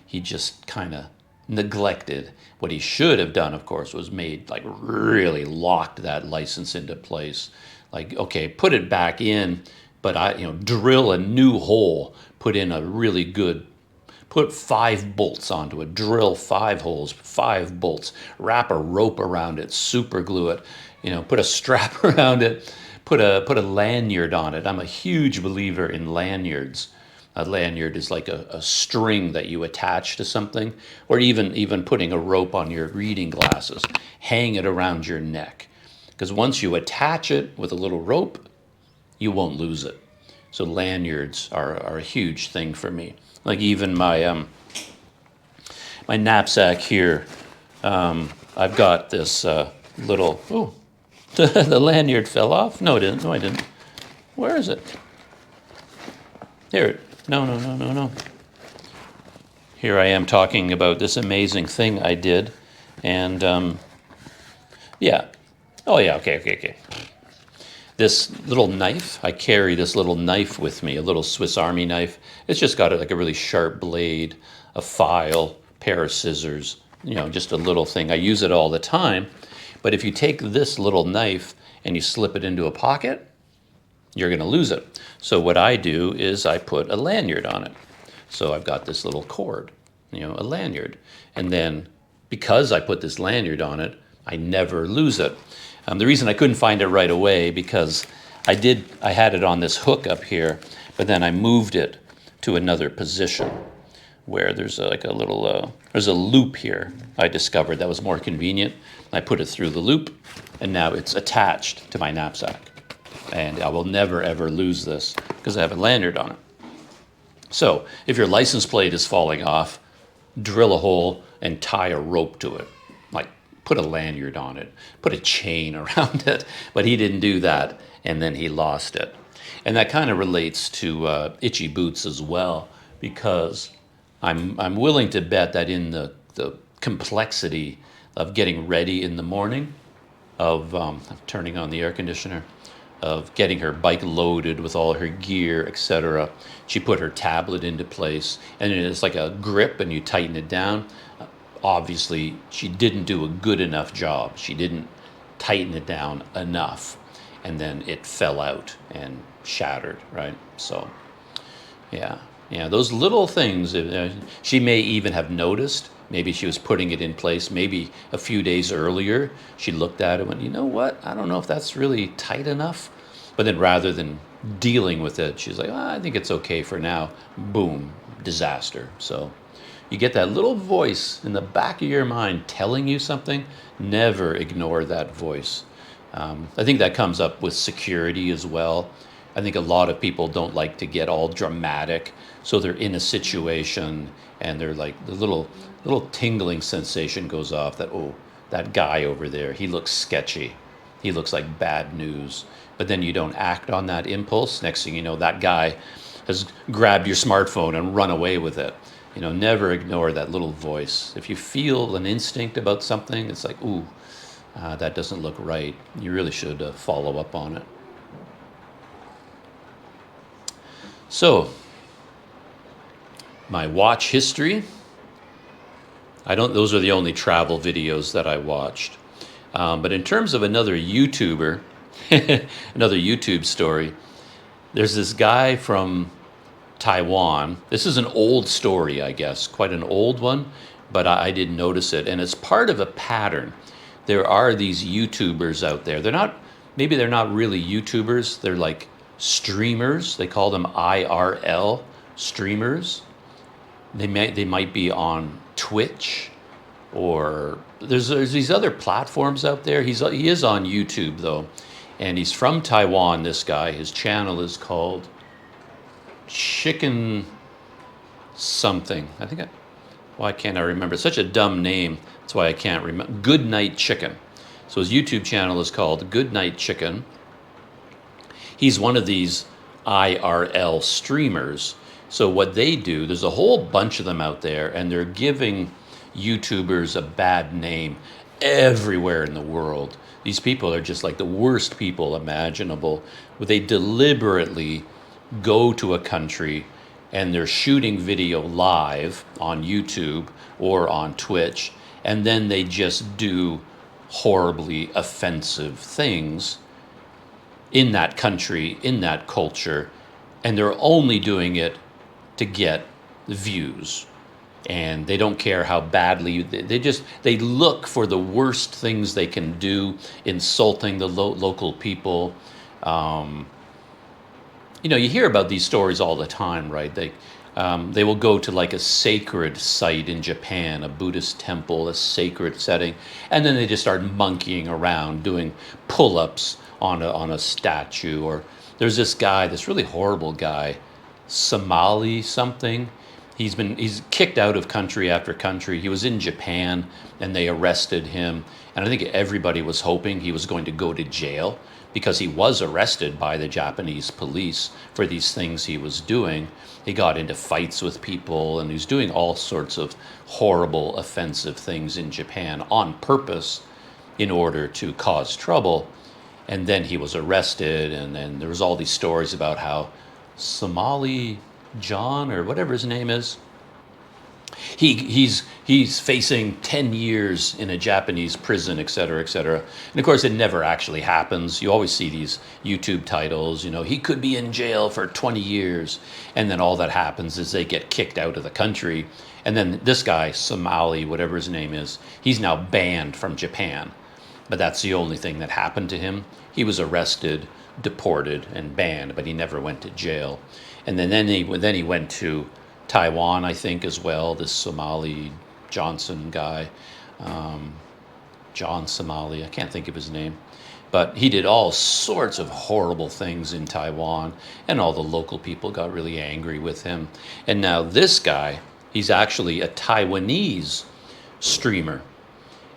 He just kind of neglected. What he should have done, of course, was really locked that license into place. Like, okay, put it back in, but drill a new hole, put in a really good, put 5 bolts onto it, drill 5 holes, 5 bolts, wrap a rope around it, super glue it, put a strap around it, put a lanyard on it. I'm a huge believer in lanyards. A lanyard is like a string that you attach to something, or even putting a rope on your reading glasses. Hang it around your neck. Because once you attach it with a little rope, you won't lose it. So lanyards are a huge thing for me. Like even my my knapsack here, I've got this little, oh, the lanyard fell off. No, it didn't. No, I didn't. Where is it? Here. No. Here I am talking about this amazing thing I did. And yeah. Oh, yeah, okay. This little knife, I carry this little knife with me, a little Swiss Army knife. It's just got like a really sharp blade, a file, pair of scissors, just a little thing. I use it all the time. But if you take this little knife and you slip it into a pocket, you're going to lose it. So what I do is I put a lanyard on it. So I've got this little cord, a lanyard. And then because I put this lanyard on it, I never lose it. The reason I couldn't find it right away because I had it on this hook up here, but then I moved it to another position where there's there's a loop here I discovered that was more convenient. I put it through the loop, and now it's attached to my knapsack. And I will never, ever lose this because I have a lanyard on it. So if your license plate is falling off, drill a hole and tie a rope to it. Like, put a lanyard on it, put a chain around it, but he didn't do that, and then he lost it. And that kind of relates to itchy boots as well, because I'm willing to bet that in the complexity of getting ready in the morning, of turning on the air conditioner, of getting her bike loaded with all her gear, etc. She put her tablet into place, and it's like a grip, and you tighten it down. Obviously, she didn't do a good enough job. She didn't tighten it down enough, and then it fell out and shattered, right? So, yeah, those little things, she may even have noticed. Maybe she was putting it in place. Maybe a few days earlier, she looked at it and went, you know what? I don't know if that's really tight enough. But then rather than dealing with it, she's like, I think it's okay for now. Boom, disaster. So you get that little voice in the back of your mind telling you something. Never ignore that voice. I think that comes up with security as well. I think a lot of people don't like to get all dramatic. So they're in a situation and they're like, the little tingling sensation goes off that, oh, that guy over there, he looks sketchy. He looks like bad news. But then you don't act on that impulse. Next thing you know, that guy has grabbed your smartphone and run away with it. You know, never ignore that little voice. If you feel an instinct about something, it's like, ooh, that doesn't look right. You really should follow up on it. So, my watch history. Those are the only travel videos that I watched. But in terms of another YouTuber, another YouTube story, there's this guy from Taiwan. This is an old story, I guess, quite an old one, but I didn't notice it. And it's part of a pattern. There are these YouTubers out there. Maybe they're not really YouTubers. They're like streamers. They call them IRL streamers. They might be on Twitch, or there's these other platforms out there. He is on YouTube though, and he's from Taiwan. This guy, his channel is called Chicken something. Why can't I remember? It's such a dumb name. That's why I can't remember. Good Night Chicken. So his YouTube channel is called Good Night Chicken. He's one of these IRL streamers. So what they do, there's a whole bunch of them out there, and they're giving YouTubers a bad name everywhere in the world. These people are just like the worst people imaginable. They deliberately go to a country and they're shooting video live on YouTube or on Twitch, and then they just do horribly offensive things in that country, in that culture, and they're only doing it to get views. And they don't care how badly, they look for the worst things they can do, insulting the local people. You know, you hear about these stories all the time, right? They will go to like a sacred site in Japan, a Buddhist temple, a sacred setting, and then they just start monkeying around doing pull-ups on a statue. Or there's this guy, this really horrible guy, Somali something. He's kicked out of country after country. He was in Japan and they arrested him, and I think everybody was hoping he was going to go to jail, because he was arrested by the Japanese police for these things he was doing. He got into fights with people, and he was doing all sorts of horrible, offensive things in Japan on purpose in order to cause trouble. And then he was arrested, and then there was all these stories about how Somali John, or whatever his name is, he's facing 10 years in a Japanese prison, et cetera, et cetera. And of course, it never actually happens. You always see these YouTube titles, you know, he could be in jail for 20 years. And then all that happens is they get kicked out of the country. And then this guy, Somali, whatever his name is, he's now banned from Japan. But that's the only thing that happened to him. He was arrested, deported, and banned, but he never went to jail. And then he went to Taiwan, I think, as well, this Somali Johnson guy, John Somali, I can't think of his name. But he did all sorts of horrible things in Taiwan, and all the local people got really angry with him. And now this guy, he's actually a Taiwanese streamer.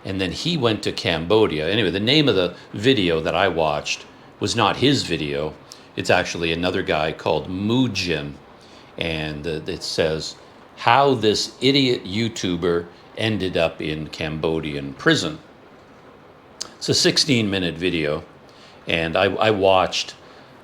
And then he went to Cambodia. Anyway, the name of the video that I watched was not his video. It's actually another guy called Mujin. And it says how this idiot YouTuber ended up in Cambodian prison. It's a 16-minute video, and I watched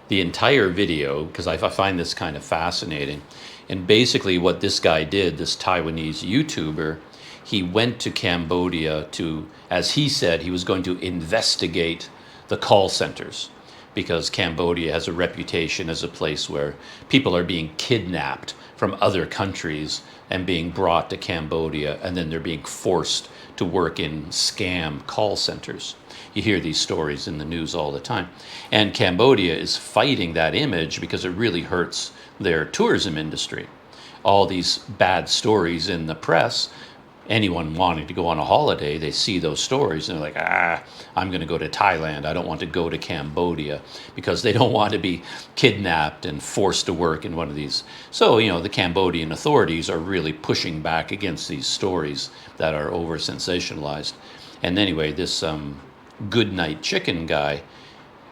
the entire video because I find this kind of fascinating. And basically what this guy did, this Taiwanese YouTuber, he went to Cambodia to, as he said, he was going to investigate the call centers, because Cambodia has a reputation as a place where people are being kidnapped from other countries and being brought to Cambodia, and then they're being forced to work in scam call centers. You hear these stories in the news all the time. And Cambodia is fighting that image because it really hurts their tourism industry. All these bad stories in the press, anyone wanting to go on a holiday, they see those stories and they're like, I'm going to go to Thailand. I don't want to go to Cambodia, because they don't want to be kidnapped and forced to work in one of these. So, you know, the Cambodian authorities are really pushing back against these stories that are over sensationalized. And anyway, this Good Night Chicken guy,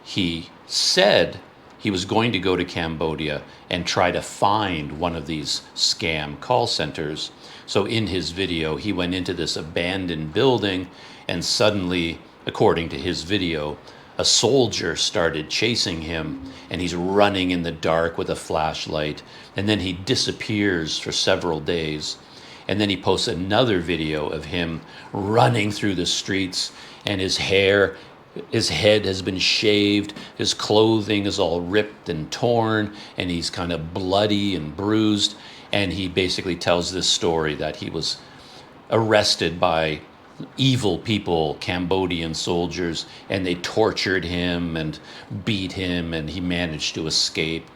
he said he was going to go to Cambodia and try to find one of these scam call centers. So in his video, he went into this abandoned building, and suddenly, according to his video, a soldier started chasing him, and he's running in the dark with a flashlight, and then he disappears for several days. And then he posts another video of him running through the streets, and his head has been shaved, his clothing is all ripped and torn, and he's kind of bloody and bruised. And he basically tells this story that he was arrested by evil people, Cambodian soldiers, and they tortured him and beat him, and he managed to escape.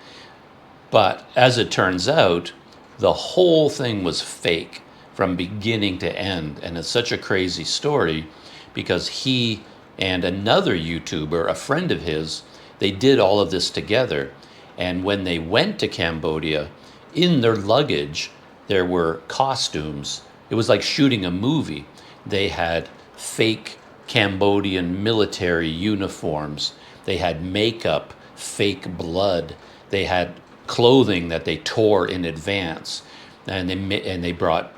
But as it turns out, the whole thing was fake from beginning to end. And it's such a crazy story because he and another YouTuber, a friend of his, they did all of this together. And when they went to Cambodia, in their luggage, there were costumes. It was like shooting a movie. They had fake Cambodian military uniforms. They had makeup, fake blood. They had clothing that they tore in advance. And they brought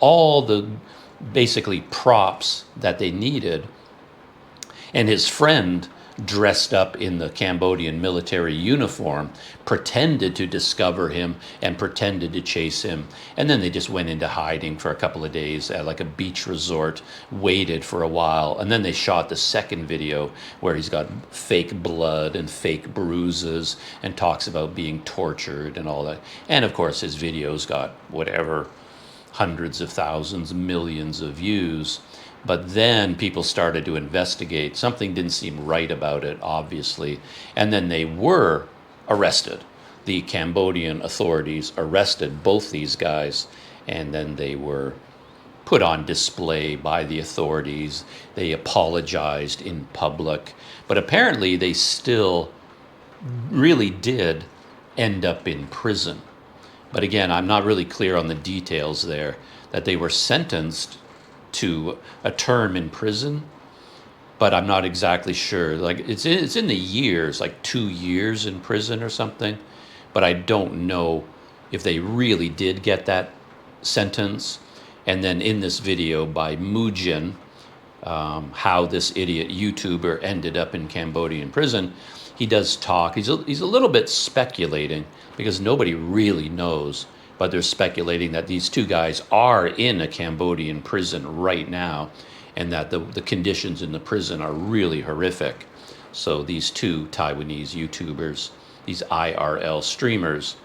all the basically props that they needed. And his friend, dressed up in the Cambodian military uniform, pretended to discover him and pretended to chase him. And then they just went into hiding for a couple of days at like a beach resort, waited for a while, and then they shot the second video where he's got fake blood and fake bruises and talks about being tortured and all that. And of course his videos got whatever, hundreds of thousands, millions of views. But then people started to investigate. Something didn't seem right about it, obviously. And then they were arrested. The Cambodian authorities arrested both these guys, and then they were put on display by the authorities. They apologized in public. But apparently they still really did end up in prison. But again, I'm not really clear on the details there, that they were sentenced to a term in prison, but I'm not exactly sure. Like it's in the years, like 2 years in prison or something, but I don't know if they really did get that sentence. And then in this video by Mujin, how this idiot YouTuber ended up in Cambodian prison, he does talk. He's a little bit speculating because nobody really knows. But they're speculating that these two guys are in a Cambodian prison right now, and that the conditions in the prison are really horrific. So these two Taiwanese YouTubers, these IRL streamers,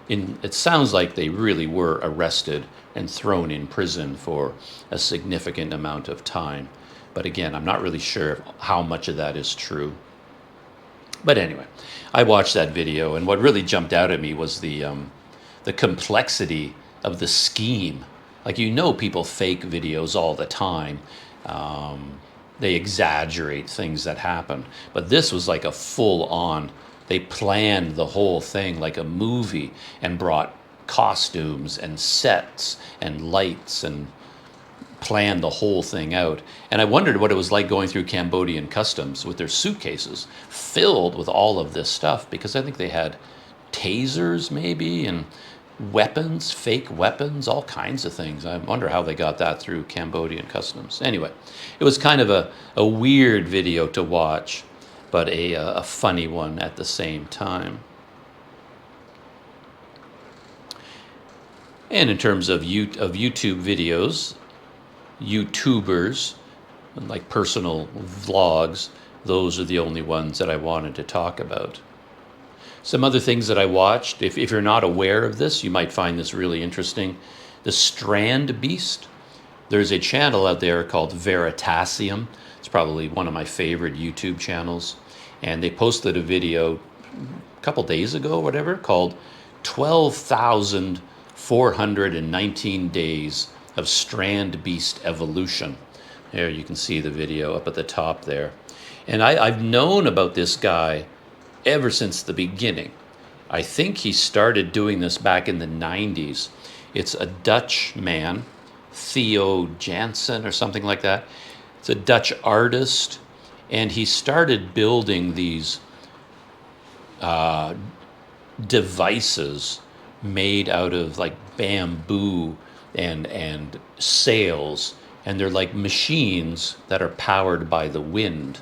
it sounds like they really were arrested and thrown in prison for a significant amount of time. But again, I'm not really sure how much of that is true. But anyway, I watched that video, and what really jumped out at me was the complexity of the scheme. Like, people fake videos all the time. They exaggerate things that happen. But this was like a full-on, they planned the whole thing like a movie and brought costumes and sets and lights and planned the whole thing out. And I wondered what it was like going through Cambodian customs with their suitcases filled with all of this stuff, because I think they had tasers maybe and weapons, fake weapons, all kinds of things. I wonder how they got that through Cambodian customs. Anyway, it was kind of a weird video to watch, but a funny one at the same time. And in terms of YouTube videos, YouTubers, like personal vlogs, those are the only ones that I wanted to talk about. Some other things that I watched, if you're not aware of this, you might find this really interesting. The Strandbeest. There's a channel out there called Veritasium. It's probably one of my favorite YouTube channels. And they posted a video a couple days ago or whatever called 12,419 Days of Strandbeest Evolution. There you can see the video up at the top there. And I've known about this guy ever since the beginning. I think he started doing this back in the 90s. It's a Dutch man, Theo Jansen or something like that. It's a Dutch artist, and he started building these devices made out of like bamboo and sails, and they're like machines that are powered by the wind.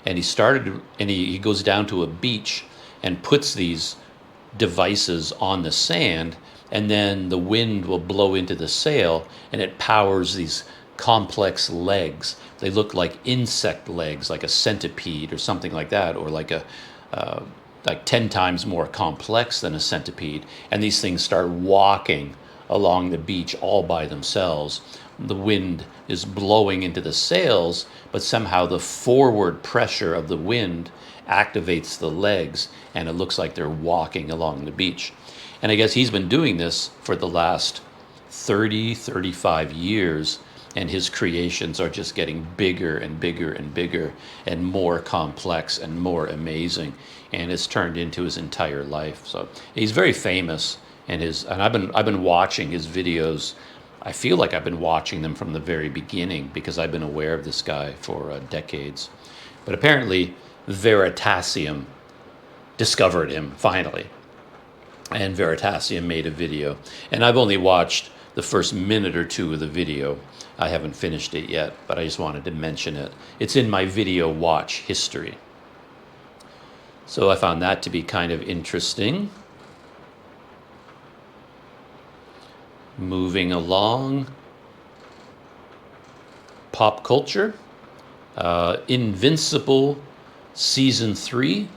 And he goes down to a beach and puts these devices on the sand, and then the wind will blow into the sail and it powers these complex legs. They look like insect legs, like a centipede or something like that, or like a like 10 times more complex than a centipede. And these things start walking along the beach all by themselves. The wind is blowing into the sails, but somehow the forward pressure of the wind activates the legs, and it looks like they're walking along the beach. And I guess he's been doing this for the last 30, 35 years, and his creations are just getting bigger and bigger and bigger and more complex and more amazing, and it's turned into his entire life. So he's very famous, and I've been watching his videos. I feel like I've been watching them from the very beginning because I've been aware of this guy for decades. But apparently Veritasium discovered him finally, and Veritasium made a video, and I've only watched the first minute or two of the video. I haven't finished it yet, but I just wanted to mention it. It's in my video watch history. So I found that to be kind of interesting. Moving along. Pop culture. Invincible Season 3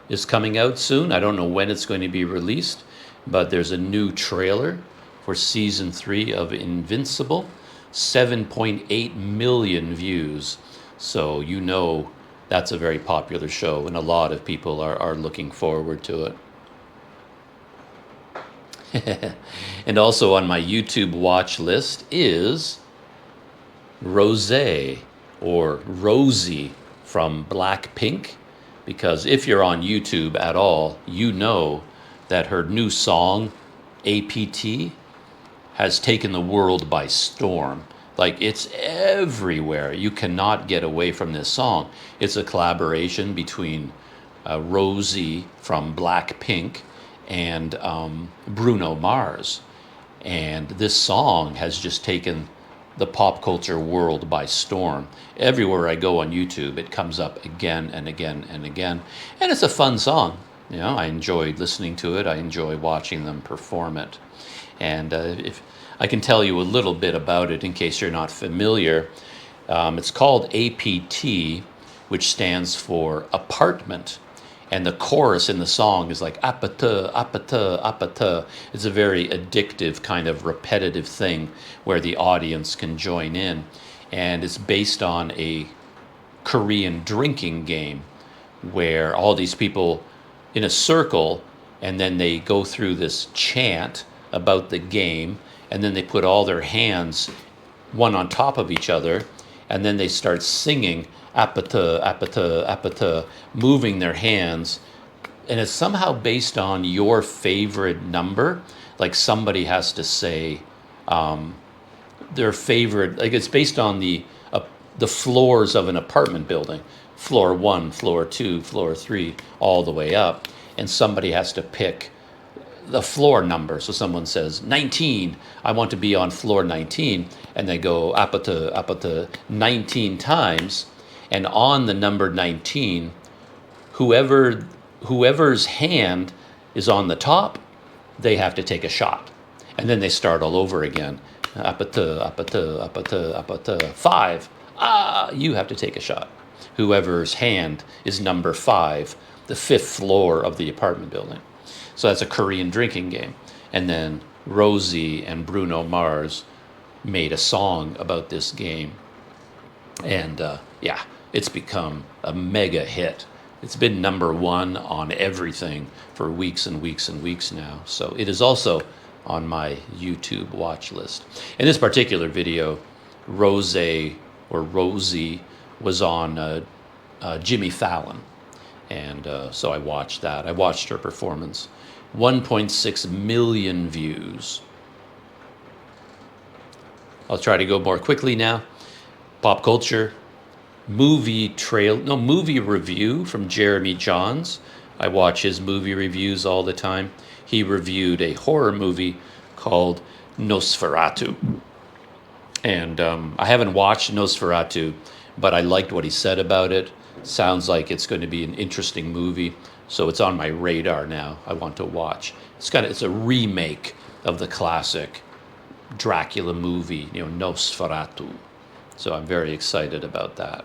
is coming out soon. I don't know when it's going to be released, but there's a new trailer for Season 3 of Invincible. 7.8 million views. So you know that's a very popular show, and a lot of people are looking forward to it. And also on my YouTube watch list is Rosie, or Rosie from Blackpink, because if you're on YouTube at all, you know that her new song, APT, has taken the world by storm. Like, it's everywhere. You cannot get away from this song. It's a collaboration between Rosie from Blackpink and Bruno Mars. And this song has just taken the pop culture world by storm. Everywhere I go on YouTube, it comes up again and again and again. And it's a fun song. You know, I enjoyed listening to it. I enjoy watching them perform it. And if I can tell you a little bit about it in case you're not familiar. It's called APT, which stands for apartment. And the chorus in the song is like apata, apata, apata. It's a very addictive kind of repetitive thing where the audience can join in. And it's based on a Korean drinking game where all these people in a circle, and then they go through this chant about the game, and then they put all their hands one on top of each other, and then they start singing apata, apata, apata, moving their hands. And it's somehow based on your favorite number. Like, somebody has to say their favorite, like, it's based on the floors of an apartment building. Floor 1, floor 2, floor 3, all the way up. And somebody has to pick the floor number. So someone says 19, I want to be on floor 19, and they go apata, apata 19 times, and on the number 19, whoever's hand is on the top, they have to take a shot. And then they start all over again. Apata, apata, apata, apata 5. You have to take a shot. Whoever's hand is number 5, the 5th floor of the apartment building. So that's a Korean drinking game. And then Rosie and Bruno Mars made a song about this game. And yeah, it's become a mega hit. It's been number 1 on everything for weeks and weeks and weeks now. So it is also on my YouTube watch list. In this particular video, Rosie was on Jimmy Fallon. And so I watched that. I watched her performance. 1.6 million views. I'll try to go more quickly now. Pop culture, movie review from Jeremy Jahns. I watch his movie reviews all the time. He reviewed a horror movie called Nosferatu. And I haven't watched Nosferatu, but I liked what he said about it. Sounds like it's going to be an interesting movie. So it's on my radar now. I want to watch. It's a remake of the classic Dracula movie, Nosferatu. So I'm very excited about that.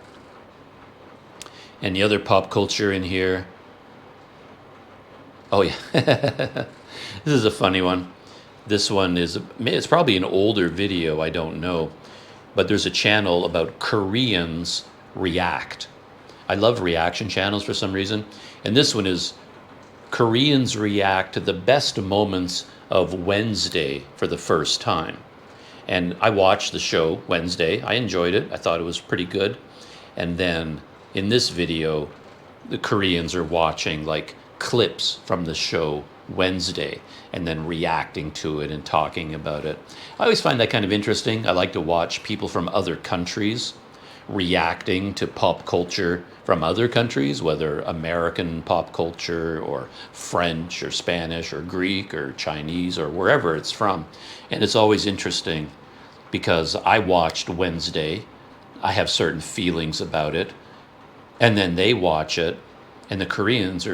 And the other pop culture in here. Oh yeah, this is a funny one. This one it's probably an older video, I don't know. But there's a channel about Koreans react. I love reaction channels for some reason. And this one is Koreans react to the best moments of Wednesday for the first time. And I watched the show Wednesday. I enjoyed it. I thought it was pretty good. And then in this video, the Koreans are watching like clips from the show Wednesday and then reacting to it and talking about it. I always find that kind of interesting. I like to watch people from other countries reacting to pop culture from other countries, whether American pop culture or French or Spanish or Greek or Chinese or wherever it's from. And it's always interesting because I watched Wednesday. I have certain feelings about it. And then they watch it, and the Koreans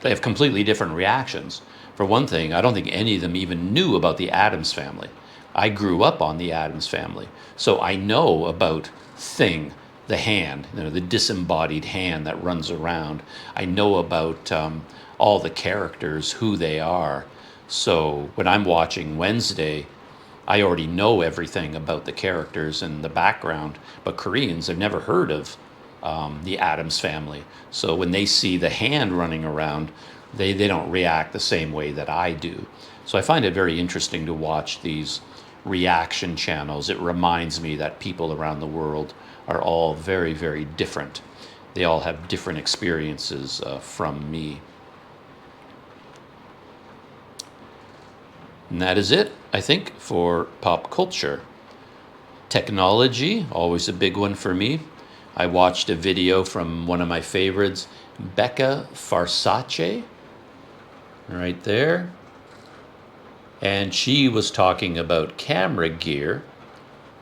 they have completely different reactions. For one thing, I don't think any of them even knew about the Addams Family. I grew up on the Addams Family, so I know about Thing, the hand, the disembodied hand that runs around. I know about all the characters, who they are. So when I'm watching Wednesday, I already know everything about the characters and the background, but Koreans have never heard of the Addams Family. So when they see the hand running around, they don't react the same way that I do. So I find it very interesting to watch these reaction channels. It reminds me that people around the world are all very, very different. They all have different experiences from me. And that is it, I think, for pop culture. Technology, always a big one for me. I watched a video from one of my favorites, Becca Farsace, right there. And she was talking about camera gear,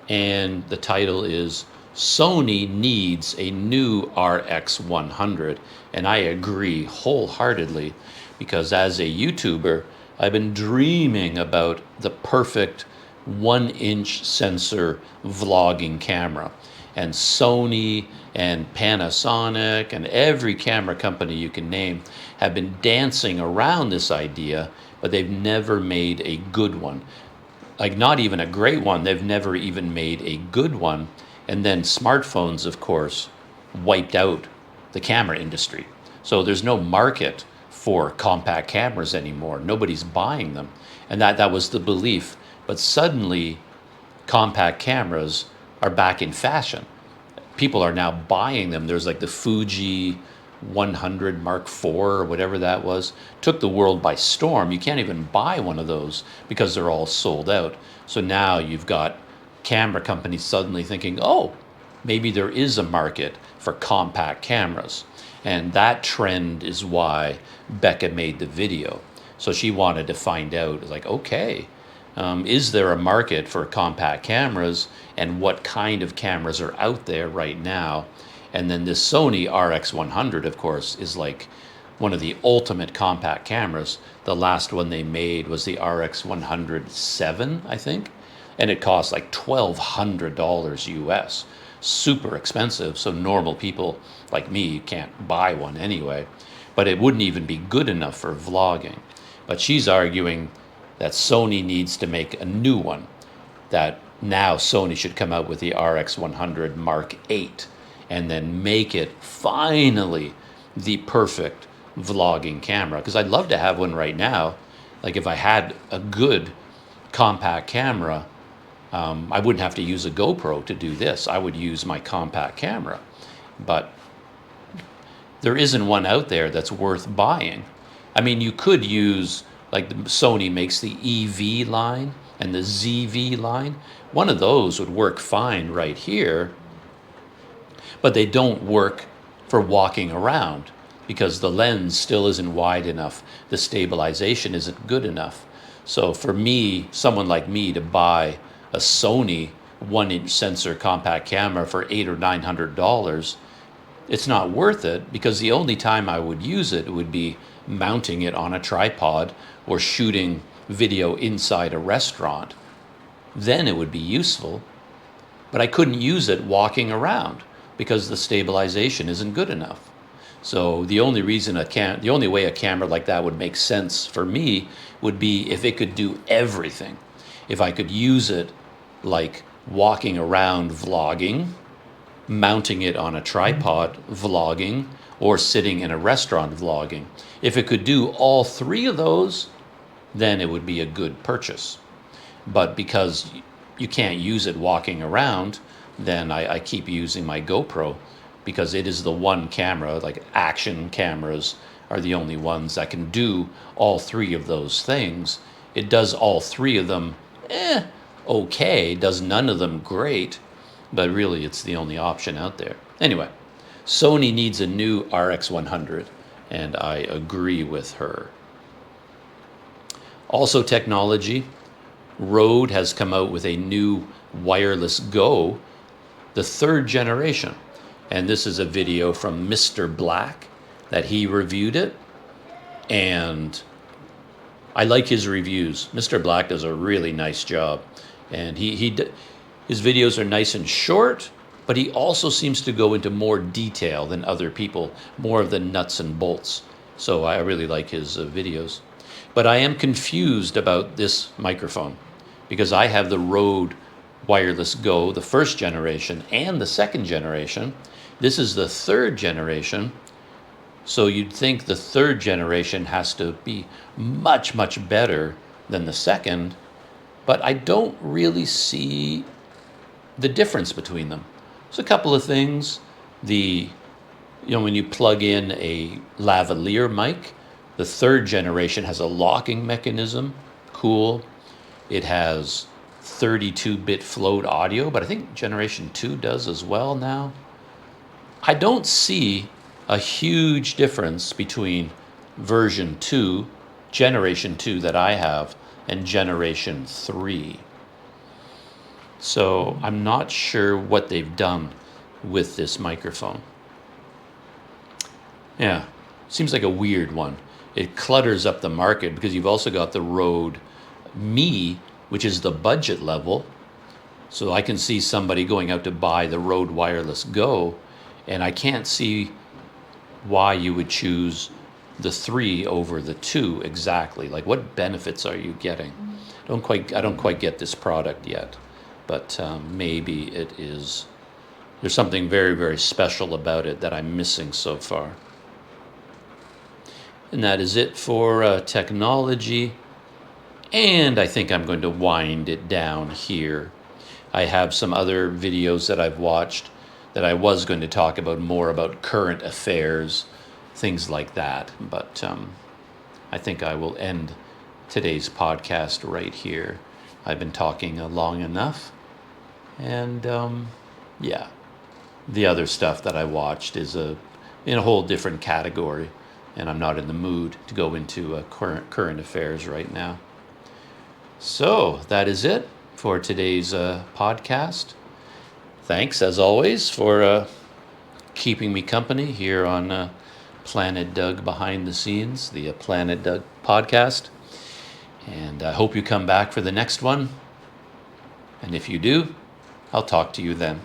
and the title is Sony Needs a New RX100. And I agree wholeheartedly, because as a YouTuber, I've been dreaming about the perfect 1-inch sensor vlogging camera. And Sony and Panasonic and every camera company you can name have been dancing around this idea, but they've never made a good one. Like, not even a great one, they've never even made a good one. And then smartphones, of course, wiped out the camera industry. So there's no market for compact cameras anymore. Nobody's buying them. And that was the belief. But suddenly, compact cameras are back in fashion. People are now buying them. There's like the Fuji 100 Mark IV or whatever that was. Took the world by storm. You can't even buy one of those because they're all sold out. So now you've got camera companies suddenly thinking, oh, maybe there is a market for compact cameras. And that trend is why Becca made the video. So she wanted to find out, like, okay, is there a market for compact cameras, and what kind of cameras are out there right now? And then this Sony RX100, of course, is like one of the ultimate compact cameras. The last one they made was the RX107, I think, and it cost like $1,200 US. Super expensive, so normal people like me can't buy one anyway. But it wouldn't even be good enough for vlogging. But she's arguing that Sony needs to make a new one, that now Sony should come out with the RX100 Mark VIII and then make it finally the perfect vlogging camera. Because I'd love to have one right now. Like, if I had a good compact camera, I wouldn't have to use a GoPro to do this. I would use my compact camera. But there isn't one out there that's worth buying. I mean, you could use, like, Sony makes the EV line and the ZV line. One of those would work fine right here, but they don't work for walking around. because the lens still isn't wide enough. The stabilization isn't good enough. So for me, someone like me, to buy a Sony 1-inch sensor compact camera for $800 or $900, it's not worth it, because the only time I would use it would be mounting it on a tripod or shooting video inside a restaurant. Then it would be useful, but I couldn't use it walking around because the stabilization isn't good enough. So the only way a camera like that would make sense for me would be if it could do everything. If I could use it like walking around vlogging, mounting it on a tripod vlogging, or sitting in a restaurant vlogging. If it could do all three of those, then it would be a good purchase. But because you can't use it walking around, then I keep using my GoPro, because it is the one camera, like action cameras are the only ones that can do all three of those things. It does all three of them okay, does none of them great, but really it's the only option out there. Anyway, Sony needs a new RX100, and I agree with her. Also technology, Rode has come out with a new wireless Go, the 3rd generation. And this is a video from Mr. Black that he reviewed it. And I like his reviews. Mr. Black does a really nice job. And his videos are nice and short, but he also seems to go into more detail than other people, more of the nuts and bolts. So I really like his videos. But I am confused about this microphone, because I have the Rode Wireless Go, the 1st generation, and the 2nd generation. This is the 3rd generation. So you'd think the 3rd generation has to be much, much better than the 2nd, but I don't really see the difference between them. There's a couple of things. When you plug in a lavalier mic, the 3rd generation has a locking mechanism. Cool. It has 32-bit float audio, but I think generation 2 does as well now. I don't see a huge difference between version 2, generation 2 that I have, and generation 3. So I'm not sure what they've done with this microphone. Yeah, seems like a weird one. It clutters up the market, because you've also got the Rode Me, which is the budget level. So I can see somebody going out to buy the Rode Wireless Go, and I can't see why you would choose the 3 over the 2 exactly. Like, what benefits are you getting? I don't quite get this product yet, but maybe it is. There's something very, very special about it that I'm missing so far. And that is it for technology. And I think I'm going to wind it down here. I have some other videos that I've watched that I was going to talk about more about current affairs, things like that. But I think I will end today's podcast right here. I've been talking long enough. And yeah, the other stuff that I watched is in a whole different category. And I'm not in the mood to go into current affairs right now. So that is it for today's podcast. Thanks, as always, for keeping me company here on Planet Doug Behind the Scenes, the Planet Doug podcast. And I hope you come back for the next one. And if you do, I'll talk to you then.